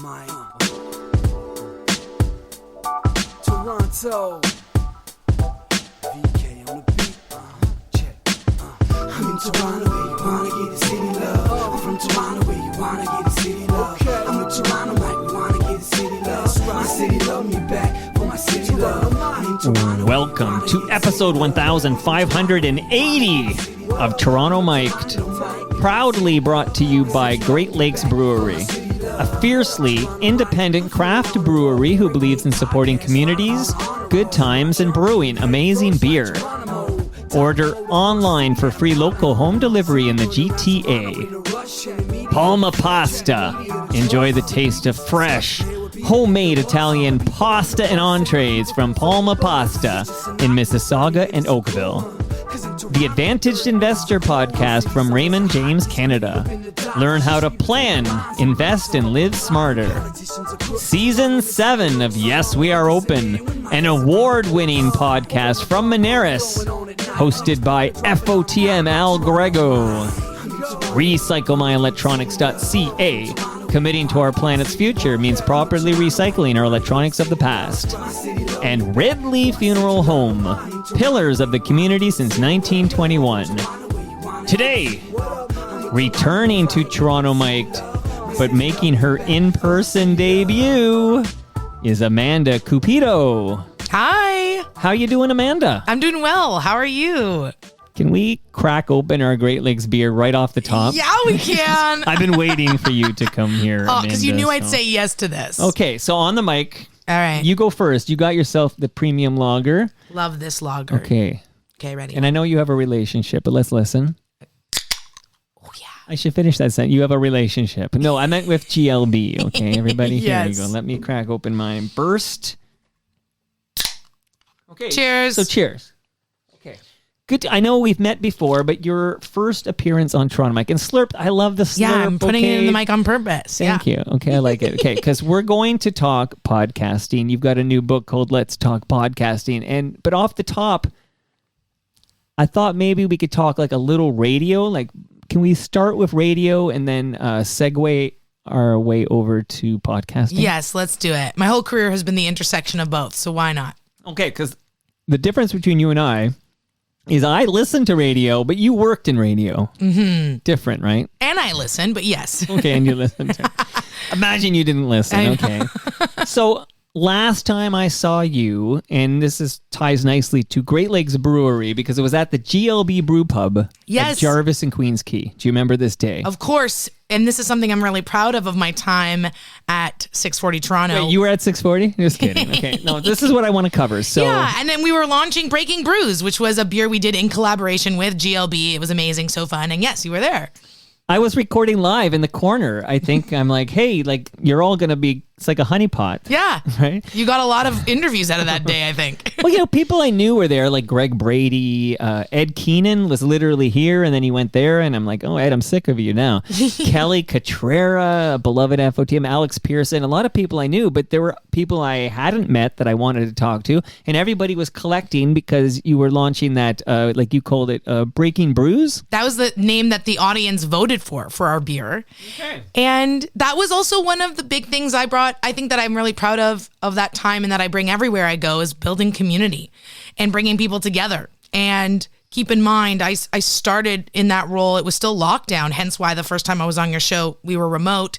Mike. Toronto. VK on the beat. Check. I'm in Toronto where you wanna get the city love. I'm from Toronto where you wanna get the city love. I'm in Toronto like we wanna get the city love. My city love me back for my city love. I'm in Toronto. Welcome to episode 1580 of Toronto Mic'd. Proudly brought to you by Great Lakes Brewery, a fiercely independent craft brewery who believes in supporting communities, good times, and brewing amazing beer. Order online for free local home delivery in the GTA. Palma Pasta. Enjoy the taste of fresh, homemade Italian pasta and entrees from Palma Pasta in Mississauga and Oakville. The Advantaged Investor Podcast from Raymond James Canada. Learn how to plan, invest, and live smarter. Season 7 of Yes, We Are Open, an award-winning podcast from Moneris, hosted by FOTM Al Grego. RecycleMyElectronics.ca. Committing to our planet's future means properly recycling our electronics of the past. And Ridley Funeral Home, pillars of the community since 1921. Today, returning to Toronto Mic'd, but making her in-person debut, is Amanda Cupido. Hi. How you doing, Amanda? I'm doing well. How are you? Can we crack open our Great Lakes beer right off the top? Yeah, we can. I've been waiting for you to come here. Oh, because you knew I'd so. say yes to this. Okay, so on the mic, All right. you go first. You got yourself the premium lager. Love this lager. Okay. Okay, ready. And I know you have a relationship, but let's listen. Oh, yeah. I should finish that sentence. You have a relationship. No, I meant with GLB. Okay, everybody? Yes. Here you go. Let me crack open mine. Burst. Okay. Cheers. So cheers. Okay. Good. I know we've met before, but your first appearance on Toronto Mic. And slurp, I love the slurp. Yeah, I'm putting it okay? in the mic on purpose. Thank you. Okay, I like it. Okay, because we're going to talk podcasting. You've got a new book called Let's Talk Podcasting. But off the top, I thought maybe we could talk like a little radio. Like, can we start with radio and then segue our way over to podcasting? Yes, let's do it. My whole career has been the intersection of both, so why not? Okay, because the difference between you and I is I listened to radio, but you worked in radio. Mm-hmm. Different, right? And I listen, but yes. Okay, and you listened to Imagine you didn't listen. Okay. So last time I saw you, and ties nicely to Great Lakes Brewery because it was at the GLB Brew Pub Yes. at Jarvis and Queens Quay. Do you remember this day? Of course. And this is something I'm really proud of my time at 640 Toronto. Wait, you were at 640? Just kidding. Okay. No, this is what I want to cover. So Yeah, and then we were launching Breaking Brews, which was a beer we did in collaboration with GLB. It was amazing, so fun. And yes, you were there. I was recording live in the corner. I think I'm like, hey, like you're all going to be, it's like a honeypot. Yeah. Right? You got a lot of interviews out of that day, I think. Well, people I knew were there, like Greg Brady. Ed Keenan was literally here, and then he went there, and I'm like, oh, Ed, I'm sick of you now. Kelly Catrera, a beloved FOTM, Alex Pearson, a lot of people I knew, but there were people I hadn't met that I wanted to talk to, and everybody was collecting because you were launching that, like you called it, Breaking Brews? That was the name that the audience voted for our beer. Okay. And that was also one of the big things I brought, I think that I'm really proud of that time and that I bring everywhere I go is building community and bringing people together. And keep in mind, I started in that role. It was still lockdown, hence why the first time I was on your show, we were remote.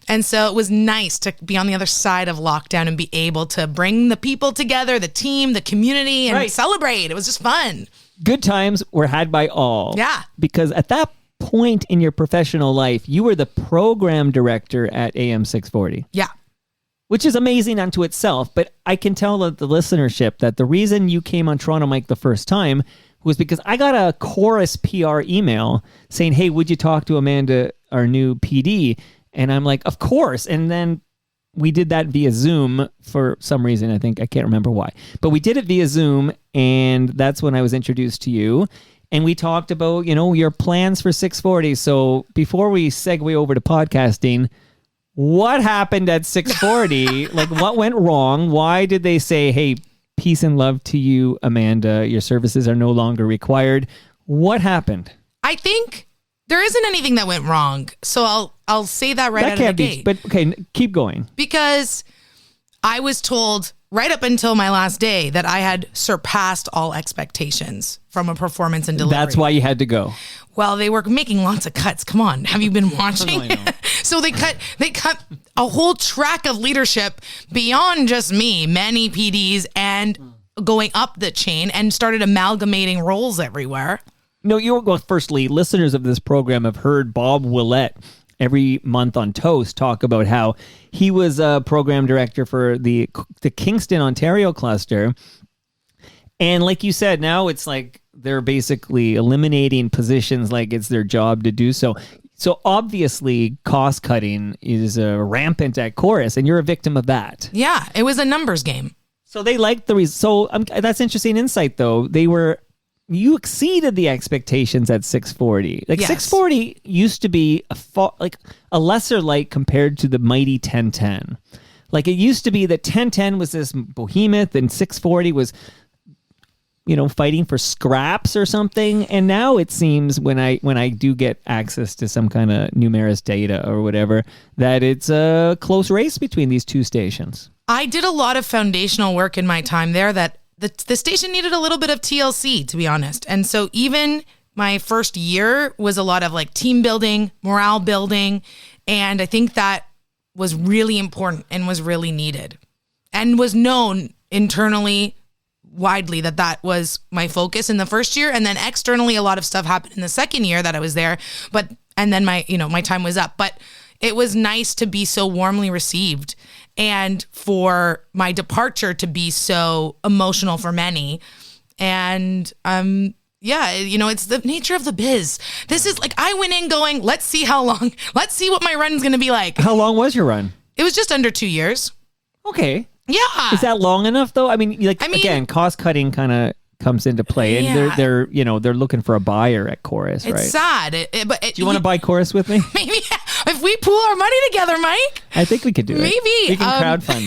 And so it was nice to be on the other side of lockdown and be able to bring the people together, the team, the community, and celebrate. It was just fun. Good times were had by all. Yeah. Because at that point in your professional life, you were the program director at AM 640. Yeah. Which is amazing unto itself, but I can tell the listenership that the reason you came on Toronto Mic the first time was because I got a Chorus PR email saying, hey, would you talk to Amanda, our new PD? And I'm like, of course. And then we did that via Zoom for some reason. I can't remember why. But we did it via Zoom, and that's when I was introduced to you. And we talked about, your plans for 640. So before we segue over to podcasting, what happened at 640? Like, what went wrong? Why did they say, hey, peace and love to you, Amanda, your services are no longer required? What happened? I think There isn't anything that went wrong. So I'll say that right out of the gate. But okay, keep going. Because I was told right up until my last day that I had surpassed all expectations from a performance and delivery. That's why you had to go. Well, they were making lots of cuts. Come on. Have you been watching? So they cut a whole track of leadership beyond just me, many PDs, and going up the chain, and started amalgamating roles everywhere. No, well, firstly, listeners of this program have heard Bob Willett every month on Toast talk about how he was a program director for the Kingston, Ontario cluster. And like you said, now it's like they're basically eliminating positions like it's their job to do so. So obviously cost cutting is rampant at Chorus, and you're a victim of that. Yeah, it was a numbers game. So they liked that's interesting insight, though. You exceeded the expectations at 640. Like, yes. 640 used to be a lesser light compared to the mighty 1010. Like, it used to be that 1010 was this behemoth and 640 was, fighting for scraps or something. And now it seems when I do get access to some kind of numerous data or whatever, that it's a close race between these two stations. I did a lot of foundational work in my time there that the station needed a little bit of TLC, to be honest. And so even my first year was a lot of like team building, morale building. And I think that was really important and was really needed and was known internally widely that was my focus in the first year. And then externally, a lot of stuff happened in the second year that I was there. And then my time was up. But it was nice to be so warmly received and for my departure to be so emotional for many. And it's the nature of the biz. This is like, I went in going, let's see what my run's going to be like. How long was your run? It was just under 2 years. Okay. Yeah. Is that long enough though? I mean, again, cost cutting kind of comes into play, and they're looking for a buyer at Chorus, right? It's sad. But do you want to buy Chorus with me? Maybe if we pool our money together, Mike. I think we could do it. Maybe we can crowdfund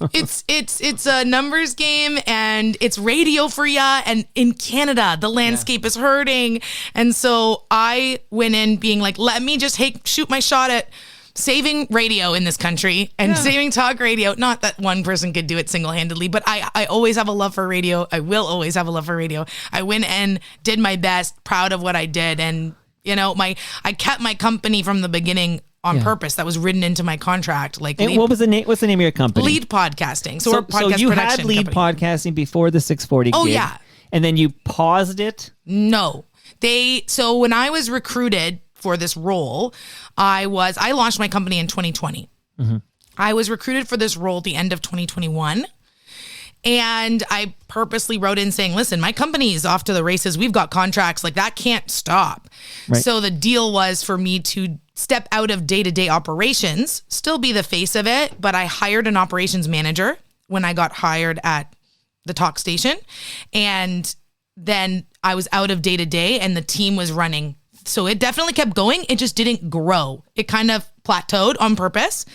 that. It's a numbers game, and it's radio for ya. And in Canada, the landscape is hurting, and so I went in being like, let me just shoot my shot at saving radio in this country and saving talk radio. Not that one person could do it single-handedly, but I always have a love for radio. I will always have a love for radio. I went and did my best, proud of what I did. And, I kept my company from the beginning on purpose. That was written into my contract. Like, what's the name of your company? Lead Podcasting. So we're a podcast you production had Lead company. Podcasting before the 640 gig. Oh, yeah. And then you paused it? No. So when I was recruited for this role, I launched my company in 2020. Mm-hmm. I was recruited for this role at the end of 2021. And I purposely wrote in saying, listen, my company is off to the races. We've got contracts. Like, that can't stop. Right. So the deal was for me to step out of day-to-day operations, still be the face of it. But I hired an operations manager when I got hired at the talk station. And then I was out of day-to-day and the team was running. So it definitely kept going. It just didn't grow. It kind of plateaued on purpose.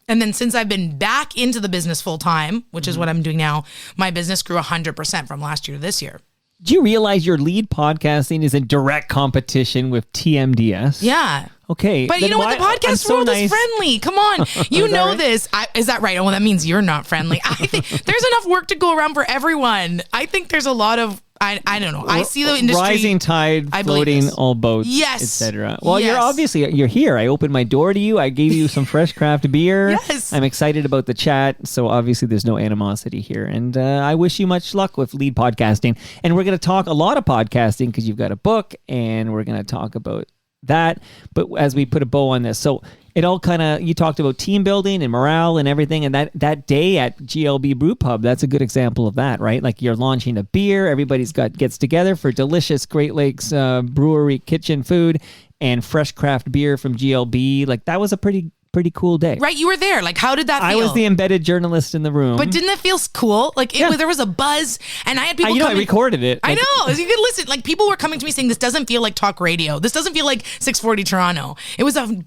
And then since I've been back into the business full time, which is what I'm doing now, my business grew 100% from last year to this year. Do you realize your Lead Podcasting is in direct competition with TMDS? Yeah. Okay. But you know what? The podcast world is friendly. Come on. You know right? This. Is that right? Oh, well, that means you're not friendly. I think there's enough work to go around for everyone. I think there's a lot of, I don't know. I see the industry. Rising tide, floating all boats, yes, etc. Well, you're here. I opened my door to you. I gave you some fresh craft beer. Yes. I'm excited about the chat. So obviously there's no animosity here. And I wish you much luck with Lead Podcasting. And we're going to talk a lot of podcasting because you've got a book, and we're going to talk about that. But as we put a bow on this, so it all kind of, you talked about team building and morale and everything, and that day at GLB Brew Pub, that's a good example of that, right? Like, you're launching a beer, everybody's gets together for delicious Great Lakes Brewery kitchen food and fresh craft beer from GLB. Like, that was a pretty cool day. Right, you were there. Like, how did that feel? I was the embedded journalist in the room. But didn't it feel cool? Like, there was a buzz, and I had people I recorded it. I know. You could listen. Like, people were coming to me saying, this doesn't feel like talk radio. This doesn't feel like 640 Toronto. It was a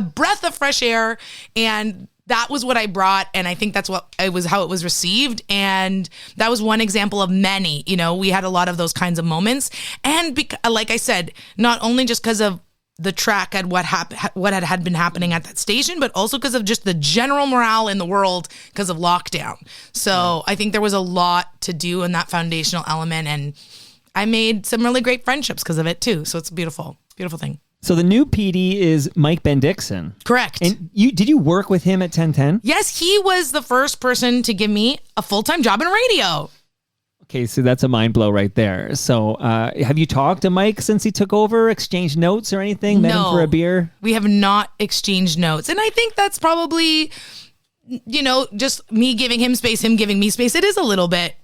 breath of fresh air, and that was what I brought, and I think that's what it was, how it was received, and that was one example of many. You know, we had a lot of those kinds of moments, and like I said, not only just because of the track and what had been happening at that station, but also because of just the general morale in the world because of lockdown. So I think there was a lot to do in that foundational element, and I made some really great friendships because of it too. So it's a beautiful thing. So the new PD is Mike Ben Dixon. Correct. And did you work with him at 1010? Yes, he was the first person to give me a full-time job in radio. Okay, so that's a mind blow right there. So have you talked to Mike since he took over, exchanged notes or anything? Met him for a beer? We have not exchanged notes. And I think that's probably, just me giving him space, him giving me space. It is a little bit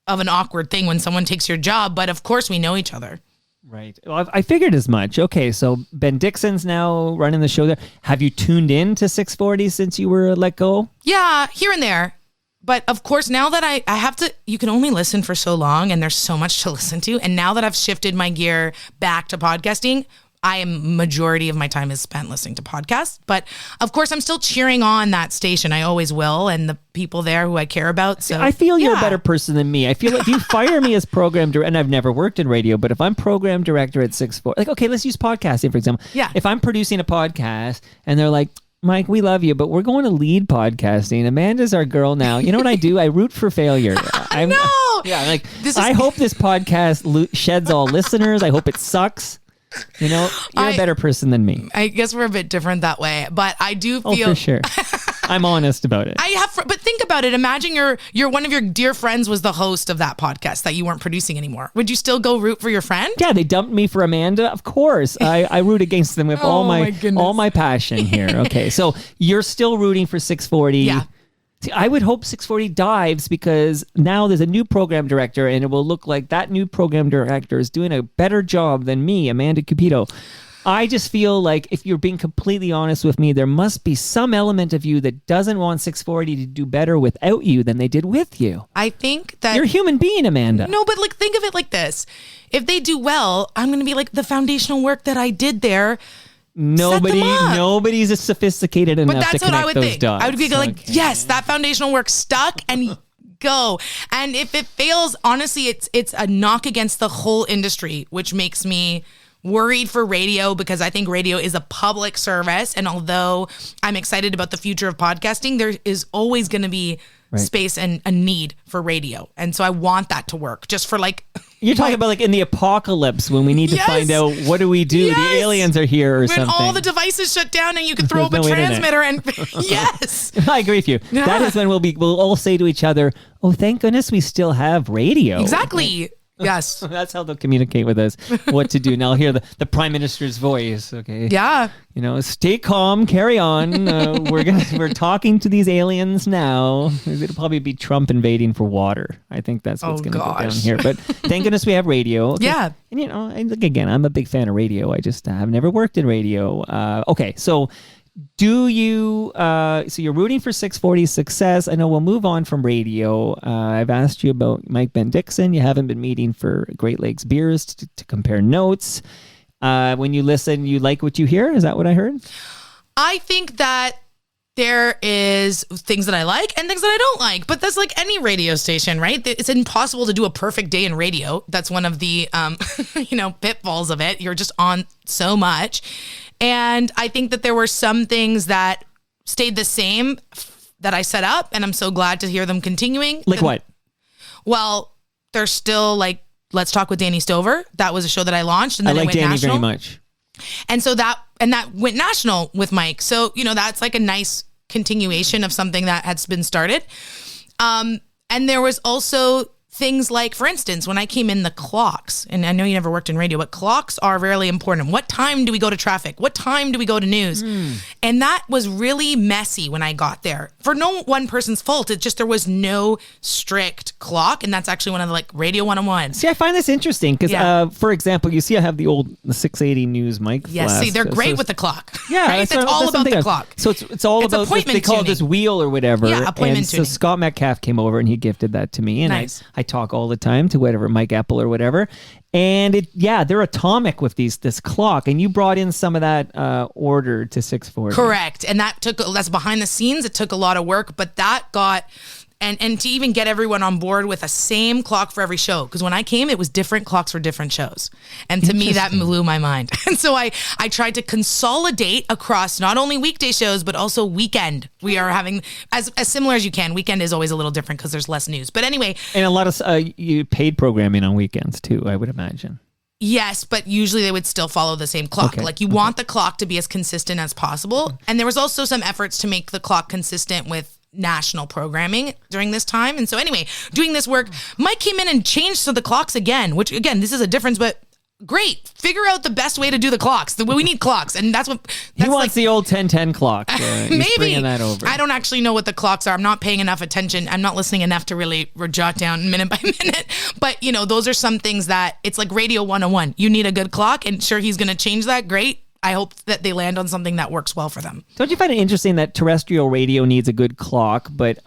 of an awkward thing when someone takes your job, but of course we know each other. Right. Well, I figured as much. Okay, so Ben Dixon's now running the show there. Have you tuned in to 640 since you were let go? Yeah, here and there. But of course, now that I have to, you can only listen for so long and there's so much to listen to. And now that I've shifted my gear back to podcasting, majority of my time is spent listening to podcasts. But of course, I'm still cheering on that station. I always will. And the people there who I care about. So I feel you're a better person than me. I feel like if you fire me as program director, and I've never worked in radio, but if I'm program director at 640, like, okay, let's use podcasting, for example. Yeah. If I'm producing a podcast and they're like, Mike, we love you, but we're going to lead podcasting. Amanda's our girl now. You know what I do? I root for failure. I know. Yeah, like, I hope this podcast sheds all listeners. I hope it sucks. You know, you're a better person than me. I guess we're a bit different that way, but I do feel... Oh, for sure. I'm honest about it. But think about it. Imagine you're one of your dear friends was the host of that podcast that you weren't producing anymore. Would you still go root for your friend? Yeah, they dumped me for Amanda. Of course, I root against them with all my passion here. Okay, so you're still rooting for 640. Yeah. See, I would hope 640 dives because now there's a new program director and it will look like that new program director is doing a better job than me, Amanda Cupido. I just feel like if you're being completely honest with me, there must be some element of you that doesn't want 640 to do better without you than they did with you. I think that... You're a human being, Amanda. No, but like think of it like this. If they do well, I'm going to be like the foundational work that I did there... Nobody's as sophisticated enough to connect those dots. I would be like, yes, that foundational work stuck and go. And if it fails, honestly, it's a knock against the whole industry, which makes me worried for radio because I think radio is a public service. And although I'm excited about the future of podcasting, there is always going to be space and a need for radio. And so I want that to work just for like... You're talking about like in the apocalypse when we need to find out what do we do? Yes. The aliens are here or something. When all the devices shut down and you can throw up a transmitter and yes. I agree with you. Yeah. That is when we'll all say to each other, oh, thank goodness we still have radio. Exactly. Yes. That's how they'll communicate with us what to do. Now I'll hear the Prime Minister's voice. Okay. Yeah. You know, stay calm, carry on. We're talking to these aliens now. It'll probably be Trump invading for water. I think that's what's going to go down here. But thank goodness we have radio. Okay. Yeah. And you know, again, I'm a big fan of radio. I just have never worked in radio. Okay. So do you, so you're rooting for 640's success. I know we'll move on from radio. I've asked you about Mike Ben Dixon. You haven't been meeting for Great Lakes Beers to compare notes. When you listen, you like what you hear? Is that what I heard? I think that there is things that I like and things that I don't like, but that's like any radio station, right? It's impossible to do a perfect day in radio. That's one of the, pitfalls of it. You're just on so much. And I think that there were some things that stayed the same that I set up, and I'm so glad to hear them continuing. Like what? Well, there's still like Let's Talk with Danny Stover. That was a show that I launched, and then I like it went Danny national. very much. And so that went national with Mike. So, that's like a nice continuation of something that has been started. And there was also things like, for instance, when I came in, the clocks, and I know you never worked in radio, but clocks are really important. What time do we go to traffic? What time do we go to news? And that was really messy when I got there. For no one person's fault. It's just there was no strict clock. And that's actually one of the like Radio 101. See, I find this interesting because, for example, you see I have the 680 News mic Yes, flask. see, they're great with the clock. Yeah. Right? That's all about the clock. So it's all about, they call it this wheel or whatever. Yeah, appointment tuning. So Scott Metcalf came over and he gifted that to me. And nice. I talk all the time to whatever, Mike Apple or whatever. And they're atomic with this clock. And you brought in some of that order to 640. Correct. And that's behind the scenes. It took a lot of work, but that got... And to even get everyone on board with a same clock for every show. Because when I came, it was different clocks for different shows. And to me, that blew my mind. And so I tried to consolidate across not only weekday shows, but also weekend. We are having, as similar as you can. Weekend is always a little different because there's less news. But anyway. And a lot of you paid programming on weekends too, I would imagine. Yes, but usually they would still follow the same clock. Okay. Like you want the clock to be as consistent as possible. And there was also some efforts to make the clock consistent with national programming during this time. And so anyway, doing this work, Mike came in and changed the clocks again, which again, this is a difference, but great. Figure out the best way to do the clocks. We need clocks. And that's he wants the old 10-10 clock. Maybe. Bringing that over. I don't actually know what the clocks are. I'm not paying enough attention. I'm not listening enough to really jot down minute by minute. But, those are some things that it's like Radio 101. You need a good clock. And sure, he's going to change that. Great. I hope that they land on something that works well for them. Don't you find it interesting that terrestrial radio needs a good clock, but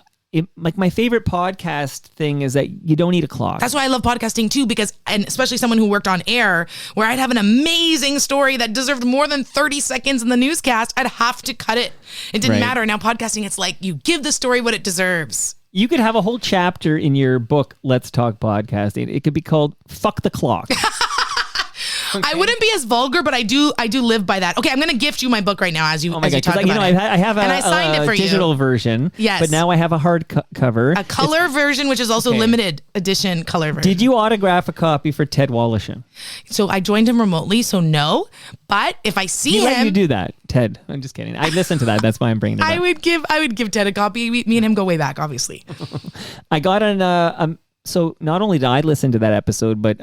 like my favorite podcast thing is that you don't need a clock. That's why I love podcasting too, and especially someone who worked on air, where I'd have an amazing story that deserved more than 30 seconds in the newscast, I'd have to cut it. It didn't matter. Now podcasting, it's like you give the story what it deserves. You could have a whole chapter in your book, Let's Talk Podcasting. It could be called Fuck the Clock. Okay. I wouldn't be as vulgar, but I do live by that. Okay, I'm going to gift you my book right now as you talk about it. I have a digital version. Yes. But now I have a hard cover. A color version, which is also limited edition color version. Did you autograph a copy for Ted Wallachin? So I joined him remotely, so no. But if I see him... Let you do that, Ted. I'm just kidding. I listened to that. That's why I'm bringing it up. I would give Ted a copy. Me and him go way back, obviously. I got so not only did I listen to that episode, but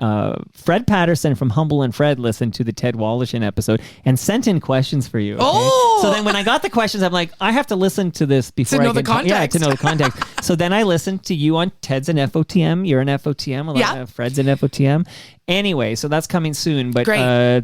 Fred Patterson from Humble and Fred listened to the Ted Wallachin episode and sent in questions for you. Okay? Oh! So then when I got the questions, I'm like, I have to listen to this before to know the context. To know the context. So then I listened to you on Ted's an FOTM. You're an FOTM. Fred's an FOTM. Anyway, so that's coming soon. But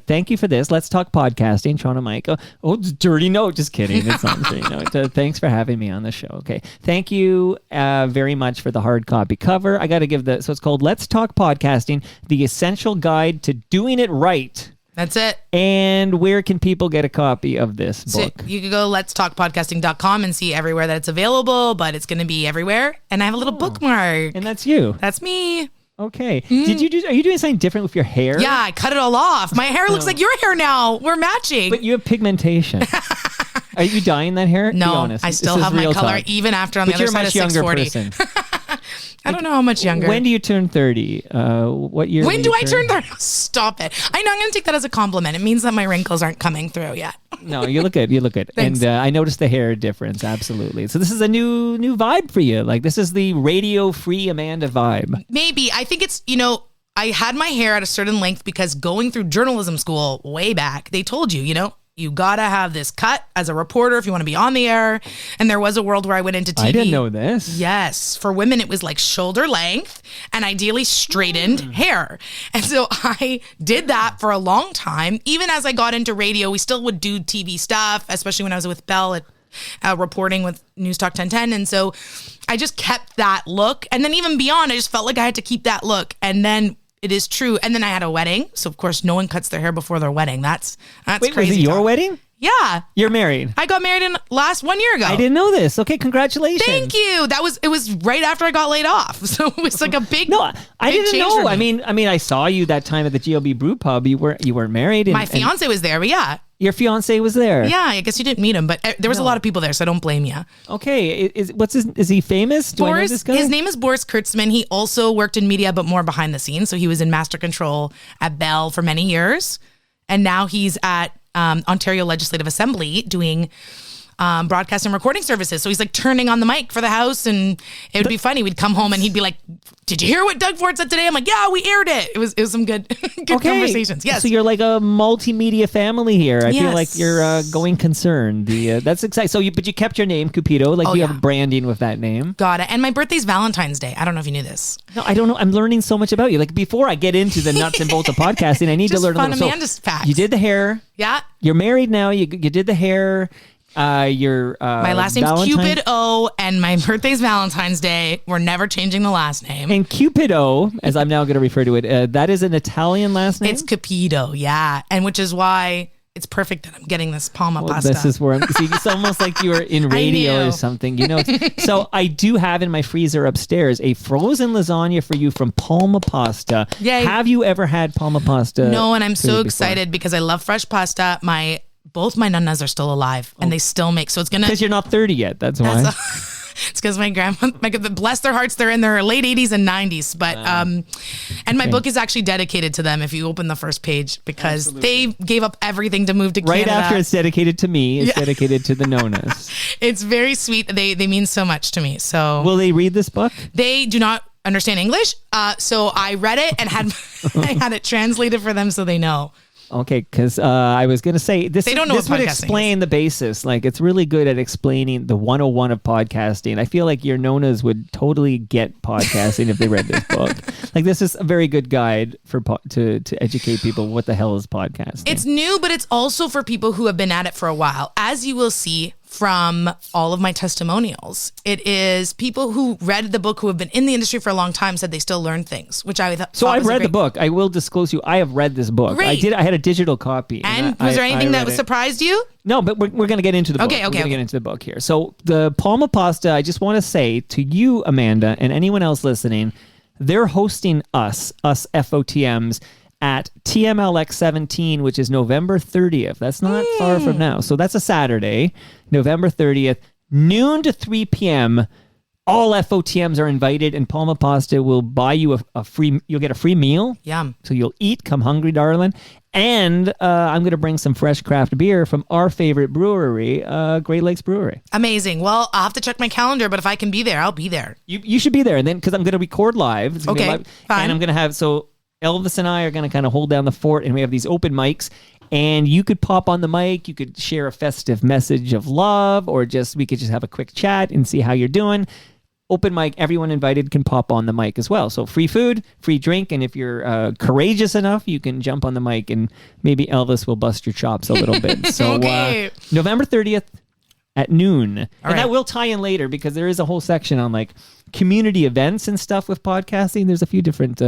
thank you for this. Let's talk podcasting, Sean and Mike. It's dirty note. Just kidding. It's not dirty note. Thanks for having me on the show. Okay. Thank you very much for the hard copy cover. I got to give so it's called Let's Talk Podcasting, the essential guide to doing it right. That's it. And where can people get a copy of this book? So you can go letstalkpodcasting.com and see everywhere that it's available, but it's going to be everywhere. And I have a little bookmark. And that's you. That's me. Okay. Are you doing something different with your hair? Yeah, I cut it all off. My hair looks like your hair now. We're matching. But you have pigmentation. Are you dyeing that hair? No, be honest. I still have my color even after on the other side of 640. Person. I don't know how much younger. When do you turn 30? What year? When do I turn 30? Stop it. I know I'm going to take that as a compliment. It means that my wrinkles aren't coming through yet. No, you look good. You look good. Thanks. And I noticed the hair difference. Absolutely. So this is a new vibe for you. Like this is the radio-free Amanda vibe. Maybe. I think it's, I had my hair at a certain length because going through journalism school way back, they told you, you gotta have this cut as a reporter if you want to be on the air. And there was a world where I went into TV. I didn't know this. Yes. For women, it was like shoulder length and ideally straightened hair. And so I did that for a long time. Even as I got into radio, we still would do TV stuff, especially when I was with Bell at reporting with News Talk 1010. And so I just kept that look. And then even beyond, I just felt like I had to keep that look. And then it is true. And then I had a wedding. So, of course, no one cuts their hair before their wedding. That's Wait, crazy. Was it your wedding? Yeah. You're married? I got married 1 year ago. I didn't know this. Okay, congratulations. Thank you. It was right after I got laid off. So it was like a big I didn't know. I mean, I saw you that time at the GLB Brew Pub. You weren't married. My fiance was there, but yeah. Your fiance was there. Yeah, I guess you didn't meet him, but there was a lot of people there, so I don't blame you. Okay, is he famous? Do I know this guy? His name is Boris Kurtzman. He also worked in media, but more behind the scenes. So he was in Master Control at Bell for many years, and now he's at Ontario Legislative Assembly doing broadcast and recording services. So he's like turning on the mic for the House, and it would be funny. We'd come home and he'd be like, "Did you hear what Doug Ford said today?" I'm like, "Yeah, we aired it." It was some good conversations. Yes. So you're like a multimedia family here. I feel like you're going concern. That's exciting. So but you kept your name Cupido. Like you have branding with that name. Got it. And my birthday's Valentine's Day. I don't know if you knew this. No, I don't know. I'm learning so much about you. Like before I get into the nuts and bolts of podcasting, I need to learn a little. Amanda's facts. You did the hair. Yeah. You're married now. You did the hair. Your My last name's Cupido, and my birthday's Valentine's Day. We're never changing the last name. And Cupido, as I'm now going to refer to it, that is an Italian last name? It's Cupido, yeah. And which is why it's perfect that I'm getting this Palma pasta. This is where see, it's almost like you were in radio or something. You know. So I do have in my freezer upstairs a frozen lasagna for you from Palma Pasta. Yay. Have you ever had Palma Pasta? No, and I'm so excited because I love fresh pasta. Both my nanas are still alive, and they still make. So it's gonna because you're not 30 yet. That's why. It's because my grandma, bless their hearts, they're in their late 80s and 90s. But and my book is actually dedicated to them. If you open the first page, because they gave up everything to move to Canada. Right after it's dedicated to me, it's dedicated to the Nonas. It's very sweet. They mean so much to me. So will they read this book? They do not understand English, so I read it and I had it translated for them so they know. Okay, because I was going to say this would explain the basis. Like, it's really good at explaining the 101 of podcasting. I feel like your Nonas would totally get podcasting if they read this book. Like, this is a very good guide for to educate people what the hell is podcasting. It's new, but it's also for people who have been at it for a while. As you will see from all of my testimonials, it is people who read the book who have been in the industry for a long time said they still learn things, which I thought. So I've read the book. I will disclose you. I have read this book. Great. I had a digital copy. And was there anything that surprised you? No, but we're going to get into the book. Okay. We're going to get into the book here. So the Palma Pasta, I just want to say to you, Amanda, and anyone else listening, they're hosting us FOTMs at TMLX 17, which is November 30th. That's not far from now. So that's a Saturday, November 30th, noon to 3 p.m. All FOTMs are invited, and Palma Pasta will buy you you'll get a free meal. Yum. So you'll eat, come hungry, darling. And I'm going to bring some fresh craft beer from our favorite brewery, Great Lakes Brewery. Amazing. Well, I'll have to check my calendar, but if I can be there, I'll be there. You should be there, and then because I'm going to record live. Okay, live, fine. And I'm going to have Elvis and I are going to kind of hold down the fort, and we have these open mics, and you could pop on the mic, you could share a festive message of love, or we could just have a quick chat and see how you're doing. Open mic, everyone invited can pop on the mic as well. So free food, free drink, and if you're courageous enough, you can jump on the mic, and maybe Elvis will bust your chops a little bit. So okay. November 30th at noon. And right. that will tie in later because there is a whole section on like community events and stuff with podcasting. There's a few different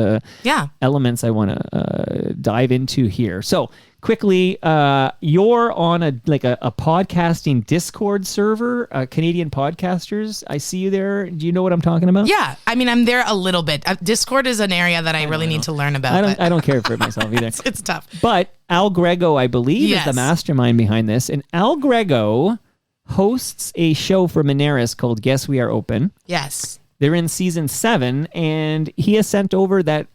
elements I want to dive into here. So quickly, you're on a podcasting Discord server, Canadian podcasters. I see you there. Do you know what I'm talking about? Yeah, I mean, I'm there a little bit. Discord is an area that I really need to learn about. I don't care for it myself either. It's tough. But Al Grego, I believe, is the mastermind behind this, and Al Grego hosts a show for Moneris called Guess We Are Open. Yes. They're in season 7, and he has sent over that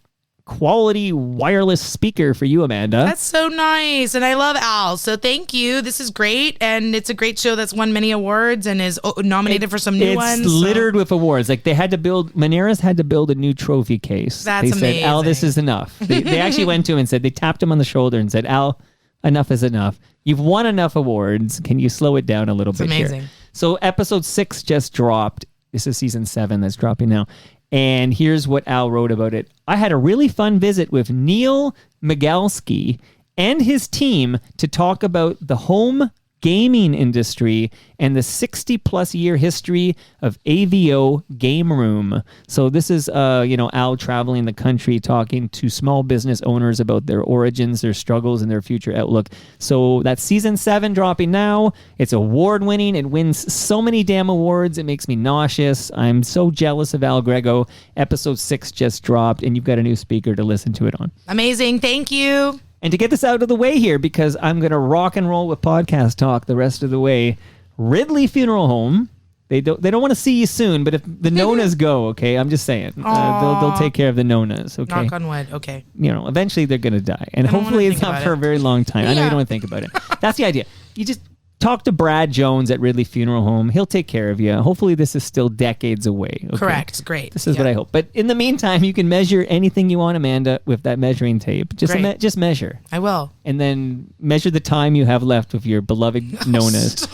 quality wireless speaker for you, Amanda. That's so nice. And I love Al. So thank you. This is great. And it's a great show that's won many awards and is nominated for some new ones. It's littered with awards. Like Moneris had to build a new trophy case. That's amazing. They said, Al, this is enough. They actually went to him and said, they tapped him on the shoulder and said, Al, enough is enough. You've won enough awards. Can you slow it down a little bit amazing. Here? So episode 6 just dropped. This is season 7 that's dropping now. And here's what Al wrote about it. I had a really fun visit with Neil Migalski and his team to talk about the home gaming industry and the 60-plus year history of AVO Game Room. So this is, Al traveling the country talking to small business owners about their origins, their struggles, and their future outlook. So that's season 7 dropping now. It's award-winning. It wins so many damn awards. It makes me nauseous. I'm so jealous of Al Grego. Episode 6 just dropped, and you've got a new speaker to listen to it on. Amazing. Thank you. And to get this out of the way here, because I'm going to rock and roll with podcast talk the rest of the way, Ridley Funeral Home, they don't want to see you soon, but if the Nonas go, okay, I'm just saying, they'll take care of the Nonas, okay? Knock on wood, okay. Eventually they're going to die, and hopefully it's not for a very long time. I know you don't want to think about it. That's the idea. You just talk to Brad Jones at Ridley Funeral Home. He'll take care of you. Hopefully this is still decades away. Okay? Correct. Great. This is what I hope. But in the meantime, you can measure anything you want, Amanda, with that measuring tape. Just measure. I will. And then measure the time you have left with your beloved Nonas,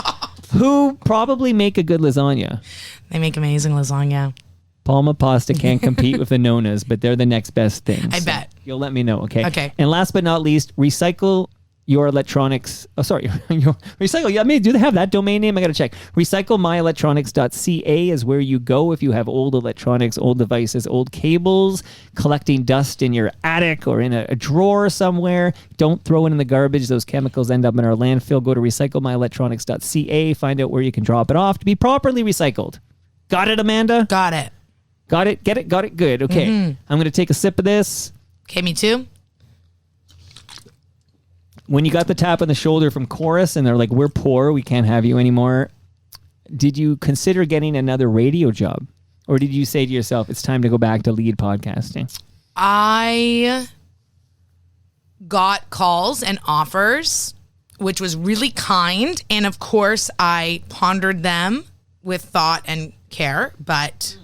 who probably make a good lasagna. They make amazing lasagna. Palma Pasta can't compete with the Nonas, but they're the next best thing. I bet. You'll let me know, okay? Okay. And last but not least, recycle your electronics. Oh, sorry, your recycle. Yeah, do they have that domain name? I got to check. Recyclemyelectronics.ca is where you go if you have old electronics, old devices, old cables, collecting dust in your attic or in a drawer somewhere. Don't throw it in the garbage. Those chemicals end up in our landfill. Go to recyclemyelectronics.ca. Find out where you can drop it off to be properly recycled. Got it, Amanda? Got it. Got it? Get it? Got it? Good. Okay. I'm going to take a sip of this. Okay, me too. When you got the tap on the shoulder from Chorus and they're like, we're poor, we can't have you anymore, did you consider getting another radio job? Or did you say to yourself, it's time to go back to lead podcasting? I got calls and offers, which was really kind. And of course, I pondered them with thought and care. But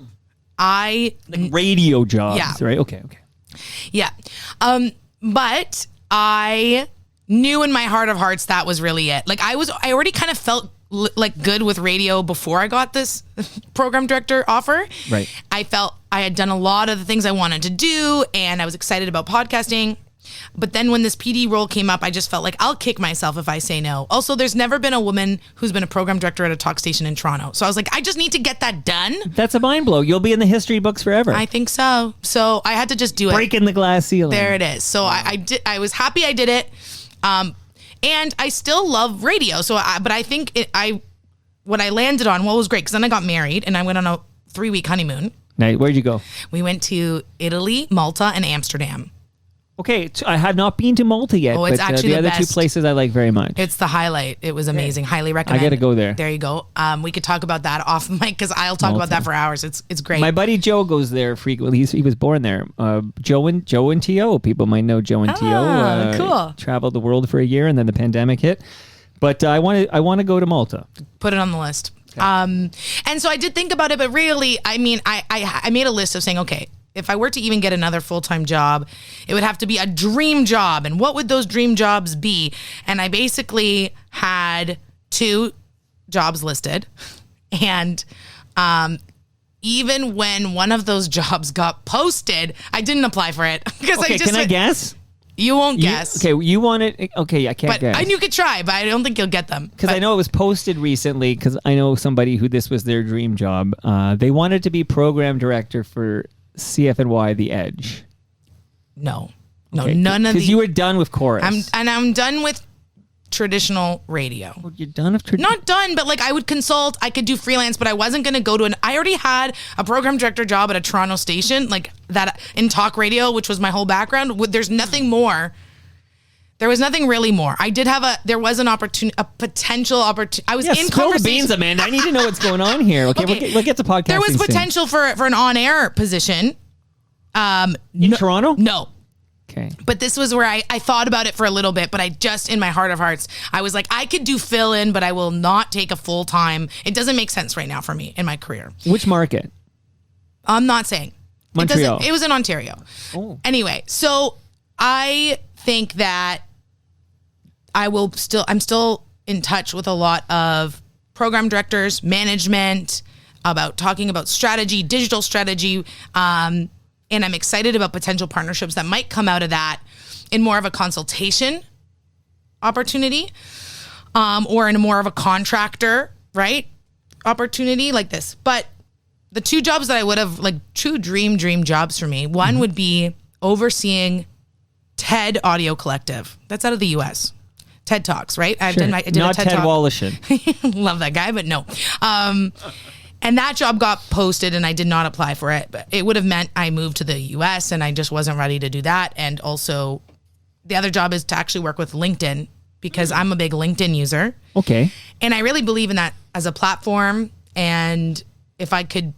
like radio jobs, yeah. Right? Okay. Yeah. But I knew in my heart of hearts that was really it. Like I already kind of felt like good with radio before I got this program director offer. Right. I felt I had done a lot of the things I wanted to do and I was excited about podcasting. But then when this PD role came up, I just felt like I'll kick myself if I say no. Also, there's never been a woman who's been a program director at a talk station in Toronto. So I was like, I just need to get that done. That's a mind blow. You'll be in the history books forever. I think so. So I had to just do it. Breaking the glass ceiling. There it is. So wow. I did. I was happy I did it. And I still love radio. So but I think what I landed on, what was great, because then I got married and I went on a 3-week honeymoon. Now, where'd you go? We went to Italy, Malta, and Amsterdam. Okay, I have not been to Malta yet. Oh, it's but actually the other best. 2 places I like very much. It's the highlight. It was amazing. Highly recommend. I got to go there. There you go. We could talk about that off mic because I'll talk about that for hours. It's great. My buddy Joe goes there frequently. He was born there. Joe and T.O. People might know Joe and T.O. Cool. Traveled the world for a year and then the pandemic hit. But I want to go to Malta. Put it on the list. Okay. And so I did think about it, but really, I mean, I made a list of saying, okay, if I were to even get another full-time job, it would have to be a dream job. And what would those dream jobs be? And I basically had 2 jobs listed. And even when one of those jobs got posted, I didn't apply for it. Okay, can I guess? You won't guess. Okay, you want it. Okay, I can't guess. And you could try, but I don't think you'll get them. Because I know it was posted recently, because I know somebody who this was their dream job. They wanted to be program director for CFNY The Edge. No, okay. None of these. Because you were done with Chorus. I'm done with traditional radio. Well, you're done with traditional? Not done, but like I would consult, I could do freelance, but I wasn't going to go to I already had a program director job at a Toronto station, like that in talk radio, which was my whole background. There's nothing more. There was nothing really more. I did have there was an opportunity, a potential opportunity. I was in spill conversation. The beans, Amanda. I need to know what's going on here. Okay. We'll get to podcasting. There was potential for an on-air position. In Toronto? No. Okay. But this was where I thought about it for a little bit, but I just, in my heart of hearts, I was like, I could do fill-in, but I will not take a full-time. It doesn't make sense right now for me in my career. Which market? I'm not saying. Montreal. It was in Ontario. Oh. Anyway, so I think that I'm still in touch with a lot of program directors, management, about talking about strategy, digital strategy, and I'm excited about potential partnerships that might come out of that in more of a consultation opportunity, or in more of a contractor, right, opportunity like this. But the 2 jobs that I would have, like, true dream jobs for me, one would be overseeing TED Audio Collective. That's out of the U.S. TED Talks, right? Sure. I did not a TED Talk. Wallishin. Love that guy, but no. And that job got posted and I did not apply for it. But it would have meant I moved to the US and I just wasn't ready to do that. And also the other job is to actually work with LinkedIn because I'm a big LinkedIn user. Okay. And I really believe in that as a platform. And if I could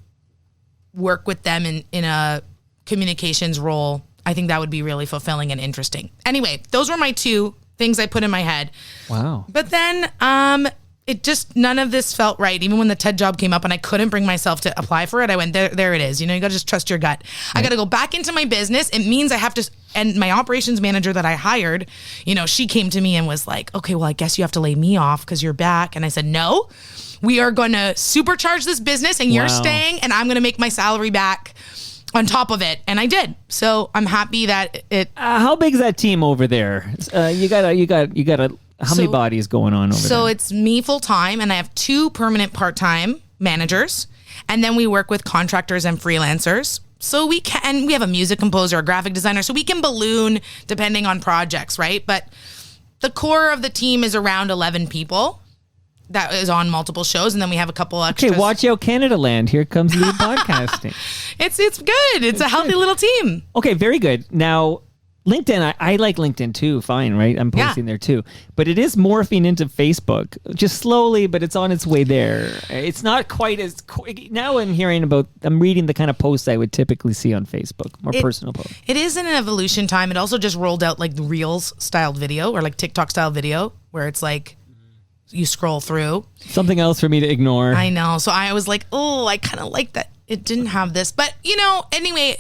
work with them in a communications role, I think that would be really fulfilling and interesting. Anyway, those were my 2 things I put in my head. Wow. But then it just, none of this felt right. Even when the TED job came up and I couldn't bring myself to apply for it, I went, there it is. You got to just trust your gut. Right. I got to go back into my business. It means I have to, and my operations manager that I hired, she came to me and was like, okay, well, I guess you have to lay me off because you're back. And I said, no, we are going to supercharge this business and you're staying and I'm going to make my salary back. on top of it, and I did. So I'm happy that it. How big is that team over there? You got how many bodies going on over there? So it's me full time, and I have 2 permanent part-time managers, and then we work with contractors and freelancers. So we have a music composer, a graphic designer, so we can balloon depending on projects, right? But the core of the team is around 11 people. That is on multiple shows, and then we have a couple extras. Okay, watch out, Canada Land. Here comes lead podcasting. It's good. It's a healthy little team. Okay, very good. Now, LinkedIn, I like LinkedIn too. Fine, right? I'm posting there too. But it is morphing into Facebook, just slowly, but it's on its way there. It's not quite as... Now I'm reading the kind of posts I would typically see on Facebook, more personal posts. It is in an evolution time. It also just rolled out like the Reels-styled video or like TikTok-style video where it's like... You scroll through. Something else for me to ignore. I know. So I was like, oh, I kind of like that it didn't have this. But, anyway,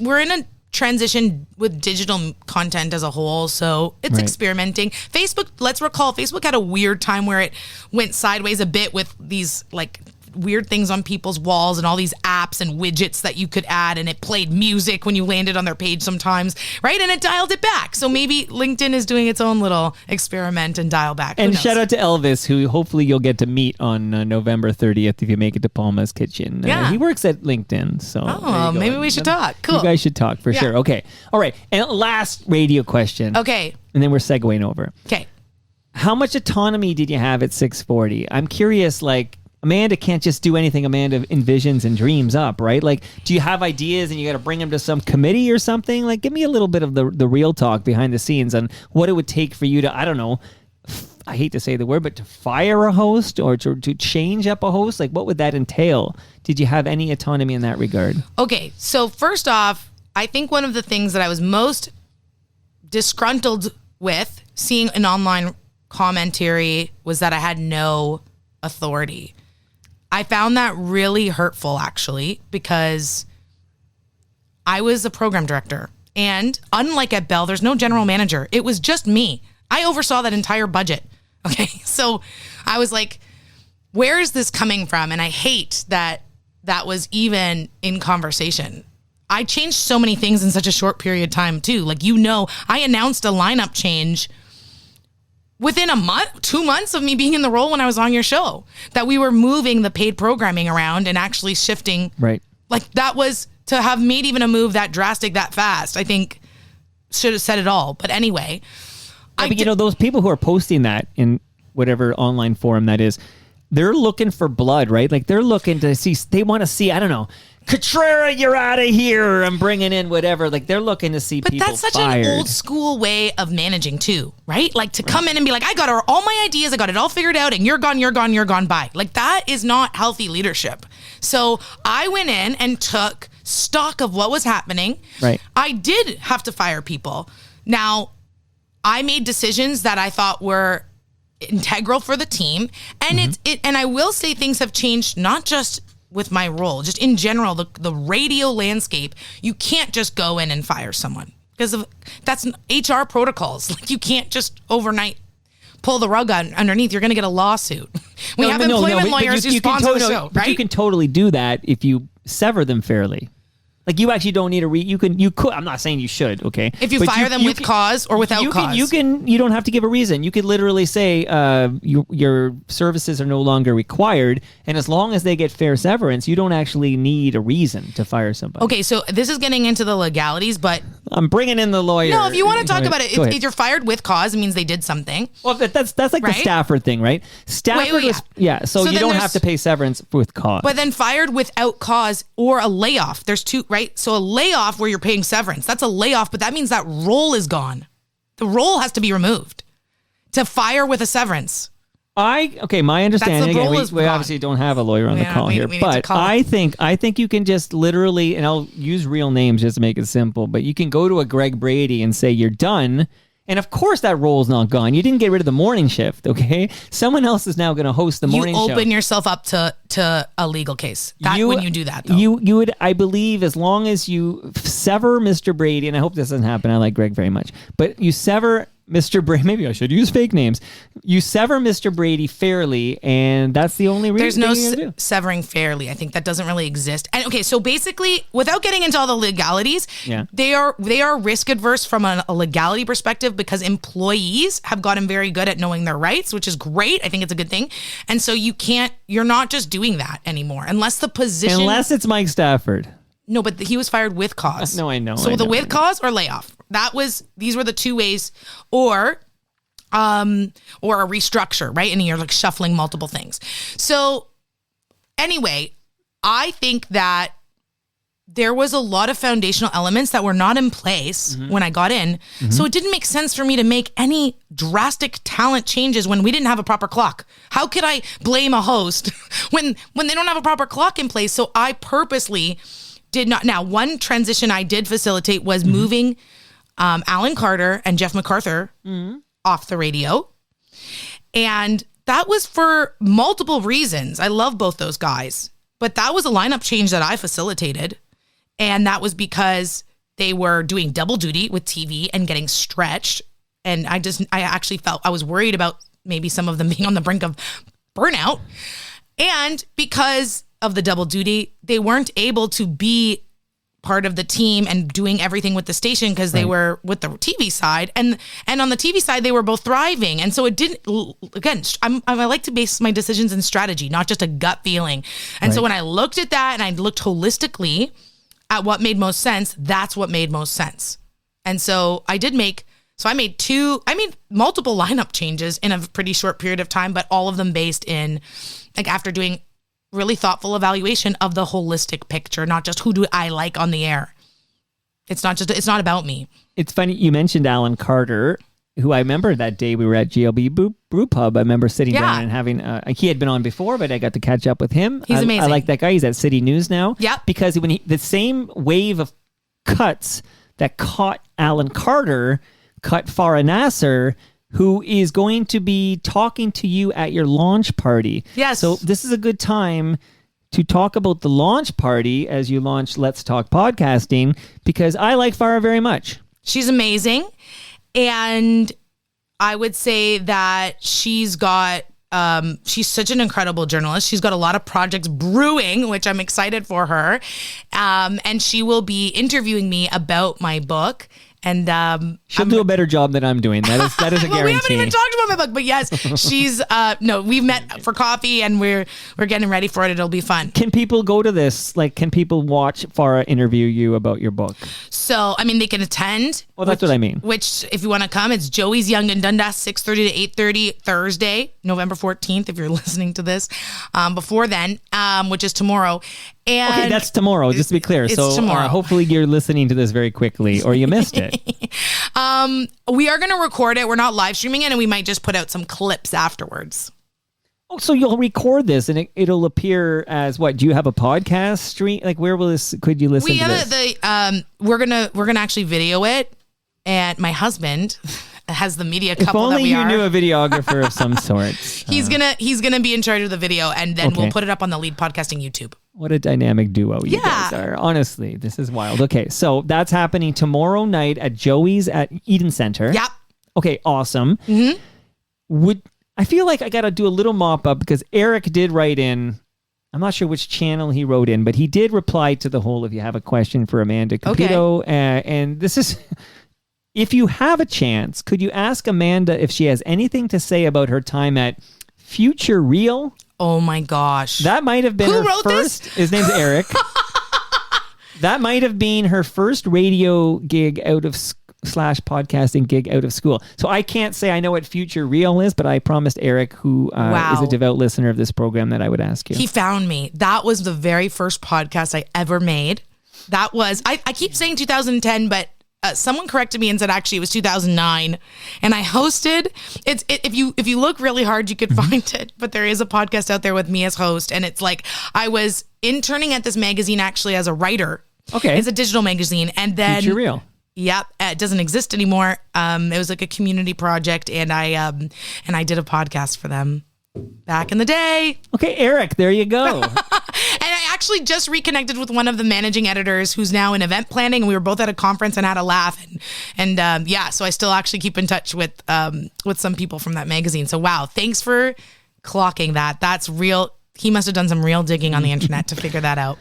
we're in a transition with digital content as a whole. So it's experimenting. Facebook, let's recall, Facebook had a weird time where it went sideways a bit with these like weird things on people's walls and all these apps and widgets that you could add, and it played music when you landed on their page sometimes, right? And it dialed it back. So maybe LinkedIn is doing its own little experiment and dial back. And shout out to Elvis, who hopefully you'll get to meet on November 30th if you make it to Palma's Kitchen. Yeah. He works at LinkedIn. So maybe we should talk. Cool. You guys should talk for sure. Okay. All right. And last radio question. Okay. And then we're segueing over. Okay. How much autonomy did you have at 640? I'm curious, like, Amanda can't just do anything Amanda envisions and dreams up, right? Like, do you have ideas and you got to bring them to some committee or something? Like, give me a little bit of the real talk behind the scenes on what it would take for you to, I don't know, I hate to say the word, but to fire a host or to change up a host? Like, what would that entail? Did you have any autonomy in that regard? Okay, so first off, I think one of the things that I was most disgruntled with seeing an online commentary was that I had no authority. I found that really hurtful, actually, because I was a program director. And unlike at Bell, there's no general manager. It was just me. I oversaw that entire budget. Okay. So I was like, where is this coming from? And I hate that was even in conversation. I changed so many things in such a short period of time, too. Like, I announced a lineup change within a month, 2 months of me being in the role when I was on your show, that we were moving the paid programming around and actually shifting. Right. Like, that was to have made even a move that drastic that fast, I think should have said it all. But anyway. But those people who are posting that in whatever online forum that is, they're looking for blood, right? Like, they're looking to see, they want to see, I don't know, Cotrera, you're out of here. I'm bringing in whatever. Like, they're looking to see people fired. But that's such an old school way of managing too, right? Like, to come in and be like, I got all my ideas, I got it all figured out, and you're gone by. Like, that is not healthy leadership. So I went in and took stock of what was happening. Right. I did have to fire people. Now, I made decisions that I thought were integral for the team, and and I will say things have changed, not just with my role, just in general, the radio landscape. You can't just go in and fire someone because that's HR protocols. Like, you can't just overnight pull the rug underneath. You're going to get a lawsuit. We have employment lawyers who sponsor the show, right? You can totally do that if you sever them fairly. Like, you actually don't need you could, I'm not saying you should, okay? If you fire them with cause or without cause. You don't have to give a reason. You could literally say your services are no longer required, and as long as they get fair severance, you don't actually need a reason to fire somebody. Okay, so this is getting into the legalities, but... I'm bringing in the lawyer. No, if you want to talk about it, if you're fired with cause, it means they did something. Well, that's like the Stafford thing, right? Stafford so you don't have to pay severance with cause. But then fired without cause or a layoff. There's two, right? So a layoff where you're paying severance, that's a layoff, but that means that role is gone. The role has to be removed. To fire with a severance. My understanding, again, we obviously don't have a lawyer on the call here, but I think you can just literally, and I'll use real names just to make it simple, but you can go to a Greg Brady and say you're done. And of course that role's not gone. You didn't get rid of the morning shift, okay? Someone else is now going to host the morning show. You open yourself up to a legal case when you do that, though. You would, I believe, as long as you sever Mr. Brady, and I hope this doesn't happen, I like Greg very much, but you sever Mr. Brady. Maybe I should use fake names. You sever Mr. Brady fairly, and that's the only reason. There's no you're gonna do. severing fairly. I think that doesn't really exist. And okay, so basically, without getting into all the legalities, they are risk adverse from a legality perspective because employees have gotten very good at knowing their rights, which is great. I think it's a good thing. And so you're not just doing that anymore unless it's Mike Stafford. No, but he was fired with cause. No, I know. So with cause or layoff. These were the two ways, or a restructure, right? And you're like shuffling multiple things. So anyway, I think that there was a lot of foundational elements that were not in place when I got in. So it didn't make sense for me to make any drastic talent changes when we didn't have a proper clock. How could I blame a host when they don't have a proper clock in place? So I purposely did not. Now, one transition I did facilitate was moving Alan Carter and Jeff MacArthur off the radio. And that was for multiple reasons. I love both those guys. But that was a lineup change that I facilitated. And that was because they were doing double duty with TV and getting stretched. And I actually felt I was worried about maybe some of them being on the brink of burnout. And because of the double duty, they weren't able to be part of the team and doing everything with the station because they were with the TV side, and on the TV side they were both thriving. And so it didn't. Again, I like to base my decisions in strategy, not just a gut feeling. And so when I looked at that and I looked holistically at what made most sense, that's what made most sense. And so I made multiple lineup changes in a pretty short period of time, but all of them based in like after doing really thoughtful evaluation of the holistic picture, not just who do I like on the air. It's not about me. It's funny you mentioned Alan Carter, who I remember that day we were at GLB Brew Pub. I remember sitting down and having he had been on before, but I got to catch up with him. He's amazing. I like that guy. He's at City News now. Yep. Because the same wave of cuts that caught Alan Carter cut Farah Nasser, who is going to be talking to you at your launch party. Yes. So this is a good time to talk about the launch party as you launch Let's Talk Podcasting, because I like Farah very much. She's amazing. And I would say that she's such an incredible journalist. She's got a lot of projects brewing, which I'm excited for her. And she will be interviewing me about my book. And she'll do a better job than I'm doing. That is a guarantee. We haven't even talked about my book, but yes, she's we've met for coffee and we're getting ready for it. It'll be fun. Can people go to this? Like, can people watch Farah interview you about your book? So, I mean, they can attend. Well, that's what I mean. Which, if you want to come, it's Joey's Young and Dundas, 6:30 to 8:30 Thursday, November 14th. If you're listening to this before then, which is tomorrow. And okay, that's tomorrow, just to be clear. It's so tomorrow. Hopefully you're listening to this very quickly or you missed it. We are going to record it. We're not live streaming it, and we might just put out some clips afterwards. Oh, so you'll record this and it'll appear as what? Do you have a podcast stream? Like, where will this? Could you listen to this? We're gonna actually video it, and my husband has the media couple that we are. If only you knew a videographer of some sort. He's gonna be in charge of the video, and then we'll put it up on the Lead Podcasting YouTube. What a dynamic duo you guys are. Honestly, this is wild. Okay, so that's happening tomorrow night at Joey's at Eden Center. Yep. Okay, awesome. Mm-hmm. I feel like I got to do a little mop up because Eric did write in. I'm not sure which channel he wrote in, but he did reply to the whole, if you have a question for Amanda Cupido. Okay. And this is, if you have a chance, could you ask Amanda if she has anything to say about her time at Future Real? Oh my gosh. That might have been Who her wrote first. This? His name's Eric. That might have been her first radio gig out of /podcasting gig out of school. So I can't say I know what Future Real is, but I promised Eric, who is a devout listener of this program, that I would ask you. He found me. That was the very first podcast I ever made. That was, I keep saying 2010, but someone corrected me and said actually it was 2009, and I hosted. If you look really hard, you could find it. But there is a podcast out there with me as host, and it's like I was interning at this magazine actually as a writer. Okay, it's a digital magazine, and then Future Real. Yep, it doesn't exist anymore. It was like a community project, and I did a podcast for them back in the day. Okay, Eric, there you go. And actually just reconnected with one of the managing editors who's now in event planning, and we were both at a conference and had a laugh. And so I still actually keep in touch with some people from that magazine. So wow, thanks for clocking that. That's real. He must have done some real digging on the internet to figure that out.